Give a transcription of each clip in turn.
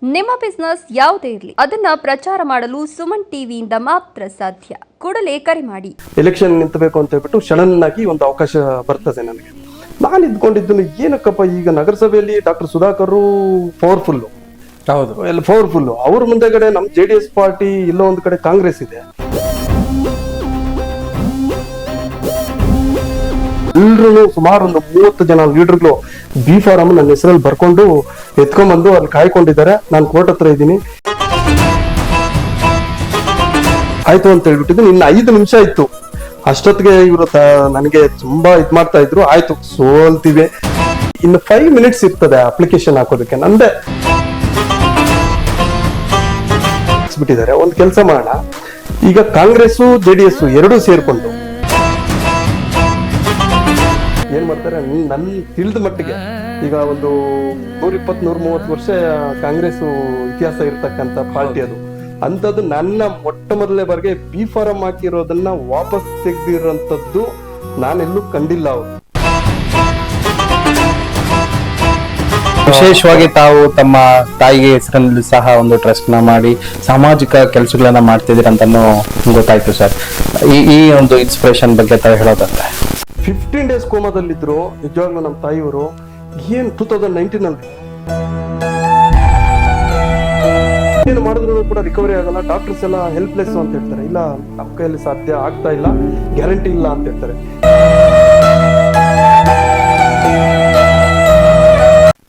ನಿಮ್ಮ ಬಿಸ್ನೆಸ್ ಯಾವುದೇ ಇರಲಿ ಅದನ್ನ ಪ್ರಚಾರ ಮಾಡಲು ಸುಮನ್ ಟಿವಿಯಿಂದ ಮಾತ್ರ ಸಾಧ್ಯ. ಕೂಡಲೇ ಕರೆ ಮಾಡಿ. ಎಲೆಕ್ಷನ್ ನಿಂತಬೇಕು ಅಂತ ಹೇಳ್ಬಿಟ್ಟು ಸಡನ್ ಆಗಿ ಒಂದು ಅವಕಾಶ ಬರ್ತದೆ ನನಗೆ. ನಾನು ಇದ್ಕೊಂಡಿದ್ದು ಏನಕ್ಕಪ್ಪ, ಈಗ ನಗರಸಭೆಯಲ್ಲಿ ಡಾಕ್ಟರ್ ಸುಧಾಕರ್ ಪವರ್ಫುಲ್, ಹೌದು, ಎಲ್ಲ ಪವರ್ಫುಲ್. ಅವ್ರ ಮುಂದೆಗಡೆ ನಮ್ಮ JDS ಪಾರ್ಟಿ, ಎಲ್ಲೋ ಒಂದು ಕಡೆ ಕಾಂಗ್ರೆಸ್ ಇದೆ. ಎಲ್ರು ಸುಮಾರು ಒಂದು 30 ಜನ ಲೀಡರ್ಗಳು ಬಿ ಫಾರಂ ನನ್ನ ಹೆಸರಲ್ಲಿ ಬರ್ಕೊಂಡು ಎತ್ಕೊಂಡ್ಬಂದು ಅಲ್ಲಿ ಕಾಯ್ಕೊಂಡಿದ್ದಾರೆ. ನಾನು ಕೋರ್ಟ್ ಹತ್ರ ಇದ್ದೀನಿ. ಆಯ್ತು ಅಂತ ಹೇಳ್ಬಿಟ್ಟಿದ್ದು. ಇನ್ನು 5 ನಿಮಿಷ ಇತ್ತು. ಅಷ್ಟೊತ್ತಿಗೆ ಇವರು ನನಗೆ ತುಂಬಾ ಇದ್ ಮಾಡ್ತಾ ಇದ್ರು. ಆಯ್ತು ಸೋಲ್ತೀವಿ, ಇನ್ನು 5 ಮಿನಿಟ್ಸ್ ಇರ್ತದೆ ಅಪ್ಲಿಕೇಶನ್ ಹಾಕೋದಕ್ಕೆ. ನಂದೇ ಬಿಟ್ಟಿದ್ದಾರೆ. ಒಂದು ಕೆಲಸ ಮಾಡೋಣ, ಈಗ ಕಾಂಗ್ರೆಸ್ JDS ಎರಡೂ ಸೇರ್ಕೊಂಡು ಏನ್ ಮಾಡ್ತಾರೆ, ನನ್ ತಿಳಿದ ಮಟ್ಟಿಗೆ ಈಗ ಒಂದು 120-130 ವರ್ಷ ಕಾಂಗ್ರೆಸ್ ಇತಿಹಾಸ ಇರ್ತಕ್ಕಂಥ ಪಾರ್ಟಿ ಅದು. ಅಂತದ್ದು ನನ್ನ ಮೊಟ್ಟ ಮೊದಲನೇ ಬಾರಿಗೆ ಬಿ ಫಾರಂ ಹಾಕಿರೋದನ್ನ ವಾಪಸ್ ತೆಗೆದಿರೋಂಥದ್ದು ನಾನೆಲ್ಲೂ ಕಂಡಿಲ್ಲ. ಅವರು ವಿಶೇಷವಾಗಿ ತಾವು ತಮ್ಮ ತಾಯಿಗೆ ಹೆಸರಿನಲ್ಲಿ ಸಹ ಒಂದು ಟ್ರಸ್ಟ್ ನ ಮಾಡಿ ಸಾಮಾಜಿಕ ಕೆಲಸಗಳನ್ನ ಮಾಡ್ತಿದ್ದೀರ ಅಂತಾನು ಗೊತ್ತಾಯ್ತು ಸರ್. ಈ ಒಂದು ಇನ್ಸ್ಪಿರೇಷನ್ ಬಗ್ಗೆ ತಾವು ಹೇಳೋದಂದ್ರೆ 15 ಡೇಸ್ ಕೋಮಾದಲ್ಲಿದ್ರು ನಿಜವಾಗ್ಲೂ ನಮ್ಮ ತಾಯಿಯವರು. ಏನ್ 2019 ಅಲ್ಲಿ ಏನು ಮಾಡಿದ್ರು ಕೂಡ ರಿಕವರಿ ಆಗಲ್ಲ. ಡಾಕ್ಟರ್ಸ್ ಎಲ್ಲ ಹೆಲ್ಪ್ಲೆಸ್ ಅಂತ ಹೇಳ್ತಾರೆ. ಇಲ್ಲ, ನಮ್ಮ ಕೈಯಲ್ಲಿ ಸಾಧ್ಯ ಆಗ್ತಾ ಇಲ್ಲ, ಗ್ಯಾರಂಟಿ ಇಲ್ಲ ಅಂತ ಹೇಳ್ತಾರೆ.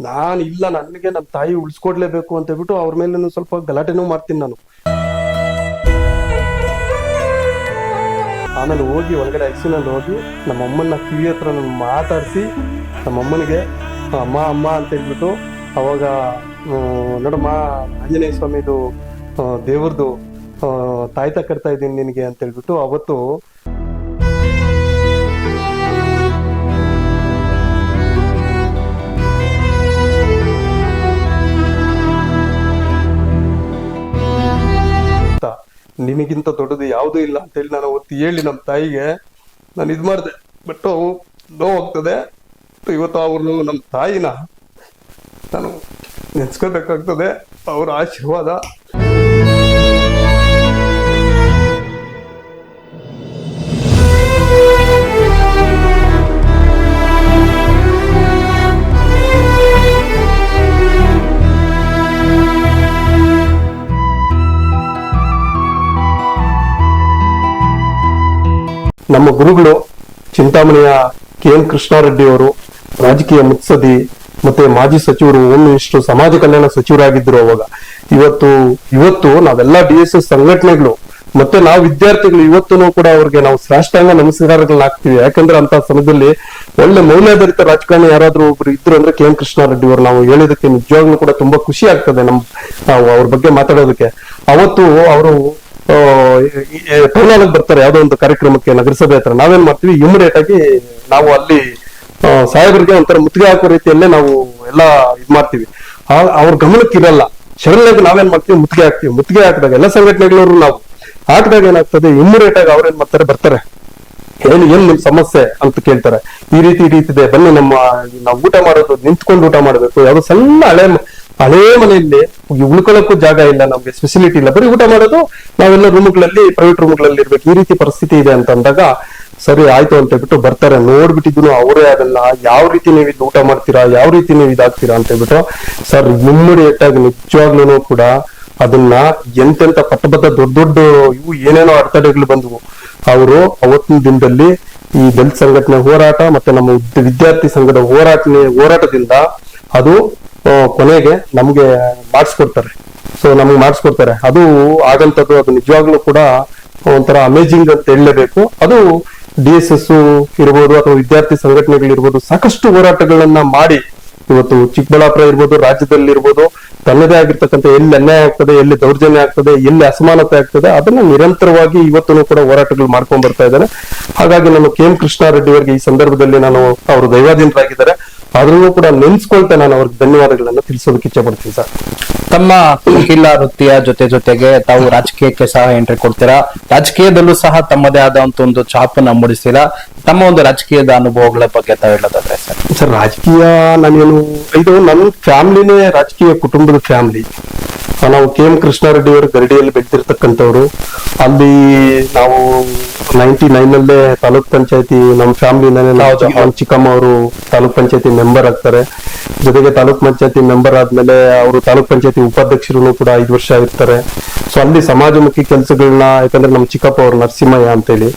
ನಾನು ಇಲ್ಲ, ನನಗೆ ನಮ್ಮ ತಾಯಿ ಉಳಿಸ್ಕೊಡ್ಲೇಬೇಕು ಅಂತ ಹೇಳ್ಬಿಟ್ಟು ಅವ್ರ ಮೇಲೆ ಸ್ವಲ್ಪ ಗಲಾಟೆನೂ ಮಾಡ್ತೀನಿ ನಾನು. ಆಮೇಲೆ ಹೋಗಿ ಒಳಗಡೆ ಐಸಿನಲ್ಲಿ ಹೋಗಿ ನಮ್ಮಮ್ಮನ ಕಿವಿ ಹತ್ರ ನಾನು ಮಾತಾಡಿಸಿ ನಮ್ಮಮ್ಮನಿಗೆ ಅಮ್ಮ ಅಮ್ಮ ಅಂತ ಹೇಳ್ಬಿಟ್ಟು, ಅವಾಗ ನೋಡಮ್ಮ ಆಂಜನೇಯ ಸ್ವಾಮಿದು ದೇವ್ರದ್ದು ತಾಯ್ತ ಕಟ್ತಾ ಇದ್ದೀನಿ ನಿನಗೆ ಅಂತ ಹೇಳ್ಬಿಟ್ಟು ಅವತ್ತು ನಿನಗಿಂತ ದೊಡ್ಡದು ಯಾವುದೂ ಇಲ್ಲ ಅಂತ ಹೇಳಿ ನಾನು ಅವತ್ತು ಹೇಳಿ ನಮ್ಮ ತಾಯಿಗೆ ನಾನು ಇದು ಮಾಡಿದೆ. ಬಟ್ ನೋವಾಗ್ತದೆ ಇವತ್ತು. ಅವರು ನಮ್ಮ ತಾಯಿನ ನಾನು ನೆನ್ಸ್ಕೋಬೇಕಾಗ್ತದೆ. ಅವರ ಆಶೀರ್ವಾದ ನಮ್ಮ ಗುರುಗಳು ಚಿಂತಾಮಣಿಯ KN ಕೃಷ್ಣಾರೆಡ್ಡಿ ಅವರು, ರಾಜಕೀಯ ಮುತ್ಸದಿ, ಮತ್ತೆ ಮಾಜಿ ಸಚಿವರು, ಹೋಮ್ ಮಿನಿಸ್ಟರ್, ಸಮಾಜ ಕಲ್ಯಾಣ ಸಚಿವರಾಗಿದ್ರು ಅವಾಗ. ಇವತ್ತು ನಾವೆಲ್ಲ DSS ಸಂಘಟನೆಗಳು ಮತ್ತೆ ನಾವು ವಿದ್ಯಾರ್ಥಿಗಳು ಇವತ್ತೂ ಕೂಡ ಅವ್ರಿಗೆ ನಾವು ಸಾಷ್ಟಾಂಗ ನಮಸ್ಕಾರಗಳನ್ನ ಹಾಕ್ತಿವಿ. ಯಾಕಂದ್ರೆ ಅಂತ ಸಮಯದಲ್ಲಿ ಒಳ್ಳೆ ಮೌಲ್ಯಾಧಾರಿತ ರಾಜಕಾರಣಿ ಯಾರಾದ್ರೂ ಒಬ್ರು ಇದ್ರು ಅಂದ್ರೆ KN ಕೃಷ್ಣಾರೆಡ್ಡಿ ಅವರು. ನಾವು ಹೇಳಿದಕ್ಕೆ ನಿಜವಾಗ್ಲೂ ಕೂಡ ತುಂಬಾ ಖುಷಿ ಆಗ್ತದೆ ನಾವು ಅವ್ರ ಬಗ್ಗೆ ಮಾತಾಡೋದಕ್ಕೆ. ಅವತ್ತು ಅವರು ಟೌನ್ ಬರ್ತಾರೆ ಯಾವ್ದೋ ಒಂದು ಕಾರ್ಯಕ್ರಮಕ್ಕೆ ನಗರಸಭೆ ಹತ್ರ. ನಾವೇನ್ ಮಾಡ್ತೀವಿ, ಇಮಿಡಿಯೇಟ್ ಆಗಿ ನಾವು ಅಲ್ಲಿ ಸಾಹೇಬರಿಗೆ ಒಂಥರ ಮುತ್ತಿಗೆ ಹಾಕೋ ರೀತಿಯಲ್ಲೇ ನಾವು ಎಲ್ಲಾ ಇದ್ ಮಾಡ್ತೀವಿ. ಅವ್ರ ಗಮನಕ್ಕೆ ಇರಲ್ಲ. ಸಡನ್ ಆಗಿ ನಾವೇನ್ ಮಾಡ್ತೀವಿ, ಮುತ್ತಿಗೆ ಹಾಕ್ತಿವಿ. ಮುತ್ತಿಗೆ ಹಾಕಿದಾಗ ಎಲ್ಲ ಸಂಘಟನೆಗಳವರು ನಾವು ಹಾಕಿದಾಗ ಏನಾಗ್ತದೆ, ಇಮಿಡಿಯೇಟ್ ಆಗಿ ಅವ್ರೇನ್ ಮಾಡ್ತಾರೆ, ಬರ್ತಾರೆ. ಏನ್ ನಿಮ್ ಸಮಸ್ಯೆ ಅಂತ ಕೇಳ್ತಾರೆ. ಈ ರೀತಿ ಇದೆ, ಬನ್ನಿ ನಾವು ಊಟ ಮಾಡೋದು ನಿಂತ್ಕೊಂಡು ಊಟ ಮಾಡ್ಬೇಕು. ಯಾವ್ದೋ ಸಣ್ಣ ಹಳೇ ಮನೆಯಲ್ಲಿ ಉಳ್ಕೊಳ್ಳೋಕ್ಕೂ ಜಾಗ ಇಲ್ಲ, ನಮ್ಗೆ ಫೆಸಿಲಿಟಿ ಇಲ್ಲ, ಬರೀ ಊಟ ಮಾಡೋದು ನಾವೆಲ್ಲ ರೂಮ್ಗಳಲ್ಲಿ, ಪ್ರೈವೇಟ್ ರೂಮ್ಗಳಲ್ಲಿ ಇರ್ಬೇಕು. ಈ ರೀತಿ ಪರಿಸ್ಥಿತಿ ಇದೆ ಅಂತ ಅಂದಾಗ ಸರಿ ಆಯ್ತು ಅಂತ ಹೇಳ್ಬಿಟ್ಟು ಬರ್ತಾರೆ. ನೋಡ್ಬಿಟ್ಟಿದ್ರು ಅವರೇ ಅದನ್ನ ಯಾವ ರೀತಿ ನೀವು ಇದು ಊಟ ಮಾಡ್ತೀರಾ, ಯಾವ ರೀತಿ ನೀವು ಇದಾಗ್ತೀರಾ ಅಂತ ಹೇಳ್ಬಿಟ್ಟು ಸರ್ ಇಮಿಡಿಯೇಟ್ ಆಗಿ ನಿಜವಾಗ್ಲೂ ಕೂಡ ಅದನ್ನ ಎಂತೆಂತ ಪಟ್ಟಬದ್ಧ ದೊಡ್ಡ ಇವು ಏನೇನೋ ಅಡೆತಡೆಗಳು ಬಂದವು. ಅವರು ಅವತ್ತಿನ ದಿನದಲ್ಲಿ ಈ ದಲಿತ ಸಂಘಟನೆ ಹೋರಾಟ ಮತ್ತೆ ನಮ್ಮ ವಿದ್ಯಾರ್ಥಿ ಸಂಘದ ಹೋರಾಟದಿಂದ ಅದು ಕೊನೆಗೆ ನಮ್ಗೆ ಮಾಡಿಸ್ಕೊಡ್ತಾರೆ. ನಮ್ಗೆ ಮಾಡಿಸ್ಕೊಡ್ತಾರೆ. ಅದು ಆಗಂತದ್ದು ಅದು ನಿಜವಾಗ್ಲೂ ಕೂಡ ಒಂಥರ ಅಮೇಜಿಂಗ್ ಅಂತ ಹೇಳಲೇಬೇಕು. ಅದು DSS ಇರ್ಬೋದು ಅಥವಾ ವಿದ್ಯಾರ್ಥಿ ಸಂಘಟನೆಗಳಿರ್ಬೋದು ಸಾಕಷ್ಟು ಹೋರಾಟಗಳನ್ನ ಮಾಡಿ ಇವತ್ತು ಚಿಕ್ಕಬಳ್ಳಾಪುರ ಇರ್ಬೋದು, ರಾಜ್ಯದಲ್ಲಿ ಇರ್ಬೋದು, ತನ್ನದೇ ಆಗಿರ್ತಕ್ಕಂಥ ಎಲ್ಲಿ ಅನ್ಯಾಯ ಆಗ್ತದೆ, ಎಲ್ಲಿ ದೌರ್ಜನ್ಯ ಆಗ್ತದೆ, ಎಲ್ಲಿ ಅಸಮಾನತೆ ಆಗ್ತದೆ, ಅದನ್ನ ನಿರಂತರವಾಗಿ ಇವತ್ತು ಕೂಡ ಹೋರಾಟಗಳು ಮಾಡ್ಕೊಂಡ್ ಬರ್ತಾ ಇದ್ದಾರೆ. ಹಾಗಾಗಿ ನಾನು KN ಕೃಷ್ಣಾರೆಡ್ಡಿ ಅವರಿಗೆ ಈ ಸಂದರ್ಭದಲ್ಲಿ ನಾನು ಅವರು ದೈವಾಧೀನರಾಗಿದ್ದಾರೆ, ಆದ್ರೂ ಕೂಡ ನೆನ್ಸ್ಕೊಳ್ತಾ ನಾನು ಅವ್ರಿಗೆ ಧನ್ಯವಾದಗಳನ್ನ ತಿಳಿಸೋದಕ್ಕೆ ಇಚ್ಛೆ ಪಡ್ತೀನಿ ಸರ್. ತಮ್ಮ ವಕೀಲ ವೃತ್ತಿಯ ಜೊತೆಗೆ ತಾವು ರಾಜಕೀಯಕ್ಕೆ ಸಹ ಎಂಟ್ರಿ ಕೊಡ್ತೀರಾ, ರಾಜಕೀಯದಲ್ಲೂ ಸಹ ತಮ್ಮದೇ ಆದಂತ ಒಂದು ಛಾಪನ್ನ ಮೂಡಿಸ್ತೀರಾ. ತಮ್ಮ ಒಂದು ರಾಜಕೀಯದ ಅನುಭವಗಳ ಬಗ್ಗೆ ತಾವು ಹೇಳೋದಾದ್ರೆ ಸರ್. ಸರ್ ರಾಜಕೀಯ ನಾನೇನು, ಇದು ನನ್ನ ಫ್ಯಾಮಿಲಿನೇ ರಾಜಕೀಯ ಕುಟುಂಬದ ಫ್ಯಾಮಿಲಿ. ನಾವು KM ಕೃಷ್ಣಾರೆಡ್ಡಿ ಅವರು ಗರಡಿಯಲ್ಲಿ ಬೆಳೆದಿರ್ತಕ್ಕಂಥವ್ರು. ಅಲ್ಲಿ ನಾವು 99 ತಾಲೂಕ್ ಪಂಚಾಯತಿ ನಮ್ಮ ಫ್ಯಾಮಿಲಿನೇ, ನಮ್ಮ ಚಿಕ್ಕಮ್ಮ ಅವರು ತಾಲೂಕ್ ಪಂಚಾಯತಿ ಮೆಂಬರ್ ಆಗ್ತಾರೆ. ಜೊತೆಗೆ ತಾಲೂಕ್ ಪಂಚಾಯತಿ ಮೆಂಬರ್ ಆದ್ಮೇಲೆ ಅವರು ತಾಲೂಕ್ ಪಂಚಾಯತಿ ಉಪಾಧ್ಯಕ್ಷರು ಕೂಡ 5 ವರ್ಷ ಇರ್ತಾರೆ. ಸೊ ಅಲ್ಲಿ ಸಮಾಜಮುಖಿ ಕೆಲಸಗಳನ್ನ, ಯಾಕಂದ್ರೆ ನಮ್ಮ ಚಿಕ್ಕಪ್ಪ ಅವರು ನರಸಿಂಹಯ್ಯ ಅಂತೇಳಿ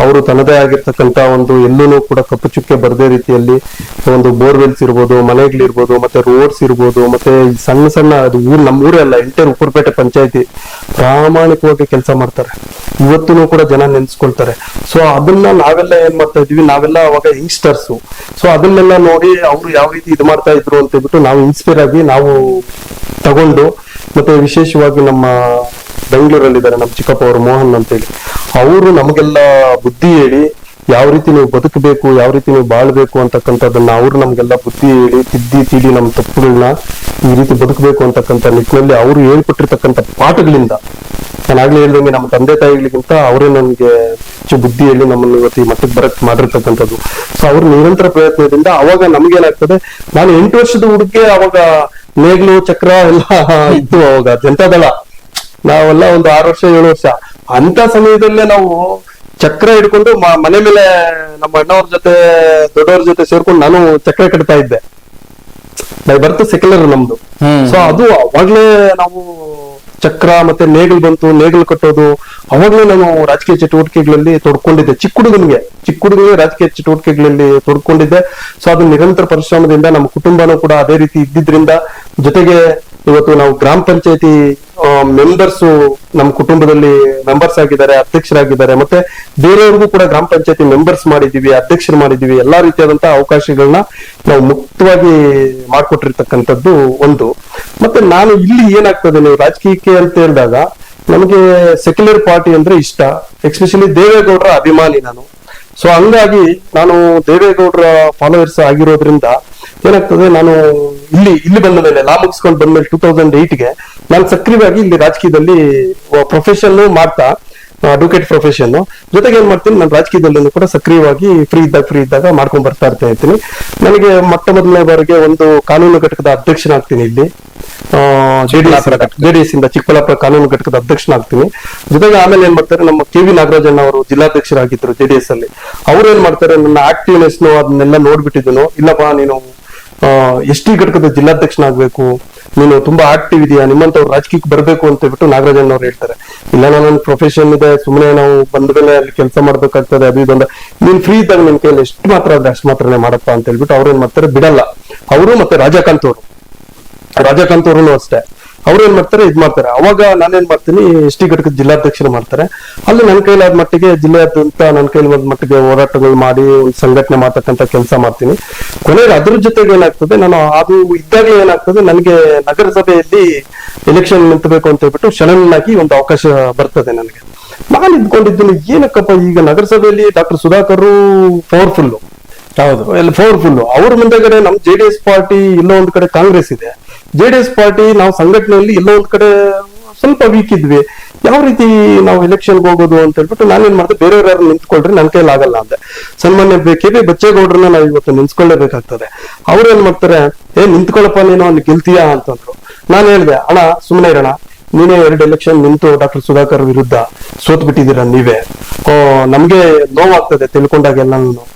ಅವರು ತನ್ನದೇ ಆಗಿರ್ತಕ್ಕಂತ ಒಂದು ಎಲ್ಲೂ ಕೂಡ ಕಪ್ಪು ಚುಕ್ಕೆ ಬರದೇ ರೀತಿಯಲ್ಲಿ ಒಂದು ಬೋರ್ವೆಲ್ಸ್ ಇರ್ಬೋದು, ಮನೆಗಳಿರ್ಬೋದು, ಮತ್ತೆ ರೋಡ್ಸ್ ಇರ್ಬೋದು, ಮತ್ತೆ ಸಣ್ಣ ಸಣ್ಣ ಅದು ನಮ್ಮ ಊರೇ ಅಲ್ಲ, ಎಂಟರ್ ಉಪ್ಪರಪೇಟೆ ಪಂಚಾಯತಿ ಪ್ರಾಮಾಣಿಕವಾಗಿ ಕೆಲಸ ಮಾಡ್ತಾರೆ. ಇವತ್ತೂ ಕೂಡ ಜನ ನೆನ್ಸ್ಕೊಳ್ತಾರೆ. ಸೊ ಅದನ್ನ ನಾವೆಲ್ಲ ಏನ್ ಮಾಡ್ತಾ ಇದ್ವಿ, ನಾವೆಲ್ಲ ಅವಾಗ ಯಂಗ್ಸ್ಟರ್ಸ್. ಸೊ ಅದನ್ನೆಲ್ಲ ನೋಡಿ ಅವ್ರು ಯಾವ ರೀತಿ ಇದು ಮಾಡ್ತಾ ಇದ್ರು ಅಂತ ಹೇಳ್ಬಿಟ್ಟು ನಾವು ಇನ್ಸ್ಪೈರ್ ಆಗಿ ನಾವು ತಗೊಂಡು, ಮತ್ತೆ ವಿಶೇಷವಾಗಿ ನಮ್ಮ ಬೆಂಗಳೂರಲ್ಲಿದ್ದಾರೆ ನಮ್ಮ ಚಿಕ್ಕಪ್ಪ ಅವರು ಮೋಹನ್ ಅಂತೇಳಿ, ಅವರು ನಮಗೆಲ್ಲ ಬುದ್ಧಿ ಹೇಳಿ ಯಾವ ರೀತಿ ನೀವು ಬದುಕಬೇಕು, ಯಾವ ರೀತಿ ನೀವು ಬಾಳ್ಬೇಕು ಅಂತಕ್ಕಂಥದ್ದನ್ನ ಅವ್ರು ನಮ್ಗೆಲ್ಲ ಬುದ್ಧಿ ಹೇಳಿ ತಿದ್ದಿ ನಮ್ಮ ತಪ್ಪುಗಳನ್ನ ಈ ರೀತಿ ಬದುಕಬೇಕು ಅಂತಕ್ಕಂಥ ನಿಟ್ಟಿನಲ್ಲಿ ಅವರು ಹೇಳ್ಕೊಟ್ಟಿರ್ತಕ್ಕಂಥ ಪಾಠಗಳಿಂದ, ನಾನು ಆಗ್ಲೇ ಹೇಳ್ದಂಗೆ ನಮ್ಮ ತಂದೆ ತಾಯಿಗಳಿಗಿಂತ ಅವರೇ ನಮ್ಗೆ ಹೆಚ್ಚು ಬುದ್ಧಿ ಹೇಳಿ ನಮ್ಮನ್ನು ಇವತ್ತು ಈ ಮಟ್ಟಕ್ಕೆ ಬರಕ್ ಮಾಡಿರ್ತಕ್ಕಂಥದ್ದು. ಸೊ ಅವ್ರ ನಿರಂತರ ಪ್ರಯತ್ನದಿಂದ ಅವಾಗ ನಮ್ಗೇನಾಗ್ತದೆ, ನಾನು 8 ವರ್ಷದ ಹುಡುಗಿ, ಅವಾಗ ನೇಗ್ಲು ಚಕ್ರ ಎಲ್ಲ ಇತ್ತು ಅವಾಗ ಜನತಾದಳ, ನಾವೆಲ್ಲ ಒಂದು 6 ವರ್ಷ 7 ವರ್ಷ ಅಂತ ಸಮಯದಲ್ಲೇ ನಾವು ಚಕ್ರ ಹಿಡ್ಕೊಂಡು ಮನೆ ಮೇಲೆ ನಮ್ಮ ಅಣ್ಣವ್ರ ಜೊತೆ ದೊಡ್ಡವ್ರ ಜೊತೆ ಸೇರ್ಕೊಂಡು ನಾನು ಚಕ್ರ ಕಟ್ತಾ ಇದ್ದೆ. ಬರ್ತು ಸೆಕ್ಯುಲರ್ ನಮ್ದು. ಸೊ ಅದು ಅವಾಗ್ಲೇ ನಾವು ಚಕ್ರ ಮತ್ತೆ ನೇಗಿಲ್ ಬಂತು, ನೇಗಿಲ್ ಕಟ್ಟೋದು ಅವಾಗ್ಲೇ ನಾನು ರಾಜಕೀಯ ಚಟುವಟಿಕೆಗಳಲ್ಲಿ ತೊಡ್ಕೊಂಡಿದ್ದೆ. ಚಿಕ್ಕ ಹುಡುಗನಿಗೆ ರಾಜಕೀಯ ಚಟುವಟಿಕೆಗಳಲ್ಲಿ ತೊಡ್ಕೊಂಡಿದ್ದೆ. ಸೊ ಅದು ನಿರಂತರ ಪರಿಶ್ರಮದಿಂದ ನಮ್ಮ ಕುಟುಂಬನೂ ಕೂಡ ಅದೇ ರೀತಿ ಇದ್ದಿದ್ರಿಂದ, ಜೊತೆಗೆ ಇವತ್ತು ನಾವು ಗ್ರಾಮ ಪಂಚಾಯತಿ ಮೆಂಬರ್ಸ್ ನಮ್ಮ ಕುಟುಂಬದಲ್ಲಿ ಮೆಂಬರ್ಸ್ ಆಗಿದ್ದಾರೆ, ಅಧ್ಯಕ್ಷರಾಗಿದ್ದಾರೆ, ಮತ್ತೆ ಬೇರೆಯವ್ರಿಗೂ ಕೂಡ ಗ್ರಾಮ ಪಂಚಾಯತಿ ಮೆಂಬರ್ಸ್ ಮಾಡಿದೀವಿ, ಅಧ್ಯಕ್ಷರು ಮಾಡಿದೀವಿ. ಎಲ್ಲಾ ರೀತಿಯಾದಂತಹ ಅವಕಾಶಗಳನ್ನ ನಾವು ಮುಕ್ತವಾಗಿ ಮಾಡ್ಕೊಟ್ಟಿರ್ತಕ್ಕಂಥದ್ದು ಒಂದು. ಮತ್ತೆ ನಾನು ಇಲ್ಲಿ ಏನಾಗ್ತದೆ, ನೀವು ರಾಜಕೀಯಕ್ಕೆ ಅಂತ ಹೇಳಿದಾಗ ನಮಗೆ ಸೆಕ್ಯುಲರ್ ಪಾರ್ಟಿ ಅಂದ್ರೆ ಇಷ್ಟ, ಎಸ್ಪೆಷಲಿ ದೇವೇಗೌಡರ ಅಭಿಮಾನಿ ನಾನು. ಸೊ ಹಂಗಾಗಿ ನಾನು ದೇವೇಗೌಡರ ಫಾಲೋವರ್ಸ್ ಆಗಿರೋದ್ರಿಂದ ಏನಾಗ್ತದೆ, ನಾನು ಇಲ್ಲಿ ಬಂದ ಮೇಲೆ ಲಾ ಮುಗಿಸ್ಕೊಂಡು ಬಂದ್ಮೇಲೆ 2008ಗೆ ನಾನು ಸಕ್ರಿಯವಾಗಿ ಇಲ್ಲಿ ರಾಜಕೀಯದಲ್ಲಿ ಪ್ರೊಫೆಷನ್ ಮಾಡ್ತಾ, ಅಡ್ವೊಕೇಟ್ ಪ್ರೊಫೆಷನ್ ಜೊತೆಗೆ ಏನ್ ಮಾಡ್ತೀನಿ, ನಾನು ರಾಜಕೀಯದಲ್ಲೂ ಕೂಡ ಸಕ್ರಿಯವಾಗಿ ಫ್ರೀ ಇದ್ದಾಗ ಮಾಡ್ಕೊಂಡ್ ಬರ್ತಾ ಇರ್ತೀನಿ. ನನಗೆ ಮೊದಲನೇ ಬಾರಿಗೆ ಒಂದು ಕಾನೂನು ಘಟಕದ ಅಧ್ಯಕ್ಷನಾಗ್ತೀನಿ ಇಲ್ಲಿ JDS ಇಂದ, ಚಿಕ್ಕಬಳ್ಳಾಪುರ ಕಾನೂನು ಘಟಕದ ಅಧ್ಯಕ್ಷನಾಗ್ತೀನಿ. ಜೊತೆಗೆ ಆಮೇಲೆ ಏನ್ ಮಾಡ್ತಾರೆ, ನಮ್ಮ KV ನಾಗರಾಜಣ್ಣ ಅವರು ಜಿಲ್ಲಾಧ್ಯಕ್ಷರಾಗಿದ್ರು JDS ಅಲ್ಲಿ. ಅವ್ರು ಏನ್ ಮಾಡ್ತಾರೆ, ನನ್ನ ಆಕ್ಟಿವ್ನೆಸ್ ಅದನ್ನೆಲ್ಲ ನೋಡ್ಬಿಟ್ಟಿದ್ದನು, ಇಲ್ಲಪ್ಪ ನೀನು ST ಘಟಕದ ಜಿಲ್ಲಾಧ್ಯಕ್ಷನಾಗ್ಬೇಕು, ನೀನು ತುಂಬಾ ಆಕ್ಟಿವ್ ಇದೆಯಾ, ನಿಮ್ಮಂತವ್ರು ರಾಜಕೀಯಕ್ಕೆ ಬರ್ಬೇಕು ಅಂತ ಹೇಳ್ಬಿಟ್ಟು ನಾಗರಾಜನ್ ಅವ್ರು ಹೇಳ್ತಾರೆ. ಇಲ್ಲ, ನನ್ನ ಪ್ರೊಫೆಷನ್ ಇದೆ, ಸುಮ್ಮನೆ ನಾವು ಬಂದ ಮೇಲೆ ಅಲ್ಲಿ ಕೆಲಸ ಮಾಡ್ಬೇಕಾಗ್ತದೆ, ಅದು ಇದೊಂದು ನೀನ್ ಫ್ರೀ ಇದ್ದಾಗ ನಿನ್ ಕೈಯಲ್ಲಿ ಎಷ್ಟು ಮಾತ್ರ ಆದ್ರೆ ಅಷ್ಟು ಮಾತ್ರನೇ ಮಾಡಪ್ಪ ಅಂತ ಹೇಳ್ಬಿಟ್ಟು ಅವ್ರು ಏನ್ ಮಾಡ್ತಾರೆ, ಬಿಡಲ್ಲ. ಅವರು ಮತ್ತೆ ರಾಜಕಾಂತ್ ಅವರು ಅಷ್ಟೇ, ಅವ್ರು ಏನ್ ಮಾಡ್ತಾರೆ, ಮಾಡ್ತಾರೆ. ಅವಾಗ ನಾನೇನ್ ಮಾಡ್ತೀನಿ, ST ಘಟಕದ ಜಿಲ್ಲಾಧ್ಯಕ್ಷರು ಮಾಡ್ತಾರೆ. ಅಲ್ಲಿ ನನ್ನ ಕೈಲಾದ ಮಟ್ಟಿಗೆ ಜಿಲ್ಲೆಯಾದ್ಯಂತ ನನ್ನ ಕೈಲಿ ಒಂದ್ ಮಟ್ಟಿಗೆ ಹೋರಾಟಗಳು ಮಾಡಿ ಒಂದು ಸಂಘಟನೆ ಮಾಡ್ತಕ್ಕಂಥ ಕೆಲಸ ಮಾಡ್ತೀನಿ. ಕೊನೆಗೆ ಅದ್ರ ಜೊತೆಗೆ ಏನಾಗ್ತದೆ, ನಾನು ಅದು ಇದ್ದಾಗಲೇ ಏನಾಗ್ತದೆ, ನನಗೆ ನಗರಸಭೆಯಲ್ಲಿ ಎಲೆಕ್ಷನ್ ನಿಂತಬೇಕು ಅಂತ ಹೇಳ್ಬಿಟ್ಟು ಶರಣನಾಗಿ ಒಂದು ಅವಕಾಶ ಬರ್ತದೆ ನನಗೆ. ನಾನು ಇದ್ಕೊಂಡಿದ್ದೀನಿ, ಏನಕ್ಕಪ್ಪ ಈಗ ನಗರಸಭೆಯಲ್ಲಿ ಡಾಕ್ಟರ್ ಸುಧಾಕರ್ ಪವರ್ಫುಲ್, ಹೌದು, ಎಲ್ಲ ಪವರ್ಫುಲ್. ಅವ್ರ ಮುಂದೆಗಡೆ ನಮ್ JDS ಪಾರ್ಟಿ, ಎಲ್ಲೋ ಒಂದ್ ಕಡೆ ಕಾಂಗ್ರೆಸ್ ಇದೆ. JDS ಪಾರ್ಟಿ ನಾವು ಸಂಘಟನೆಯಲ್ಲಿ ಎಲ್ಲೋ ಒಂದ್ ಕಡೆ ಸ್ವಲ್ಪ ವೀಕ್ ಇದ್ವಿ. ಯಾವ ರೀತಿ ನಾವು ಎಲೆಕ್ಷನ್ಗೆ ಹೋಗೋದು ಅಂತ ಹೇಳ್ಬಿಟ್ಟು ನಾನೇನ್ ಮಾಡಿದೆ, ಬೇರೆಯವ್ರು ಯಾರು ನಿಂತ್ಕೊಳ್ರಿ, ನನ್ನ ಕೈಲಿ ಆಗಲ್ಲ ಅಂದೆ. ಸನ್ಮಾನ್ಯ KV ಬಚ್ಚೇಗೌಡ್ರನ್ನ ನಾವು ಇವತ್ತು ನಿಂತ್ಕೊಳ್ಳೇಬೇಕಾಗ್ತದೆ. ಅವ್ರು ಏನ್ ಮಾಡ್ತಾರೆ, ನಿಂತ್ಕೊಳ್ಳಪ್ಪ ನೀನು, ಅಲ್ಲಿ ಗೆಲ್ತೀಯಾ ಅಂತಂದ್ರು. ನಾನು ಹೇಳ್ದೆ, ಅಣ್ಣ ಸುಮ್ಮನೆ ಇರೋಣ, ನೀನೇ 2 ಎಲೆಕ್ಷನ್ ನಿಂತು ಡಾಕ್ಟರ್ ಸುಧಾಕರ್ ವಿರುದ್ಧ ಸೋತ್ ಬಿಟ್ಟಿದ್ದೀರಾ ನೀವೇ, ನಮ್ಗೆ ನೋವಾಗ್ತದೆ ತಿಳ್ಕೊಂಡಾಗೆಲ್ಲ.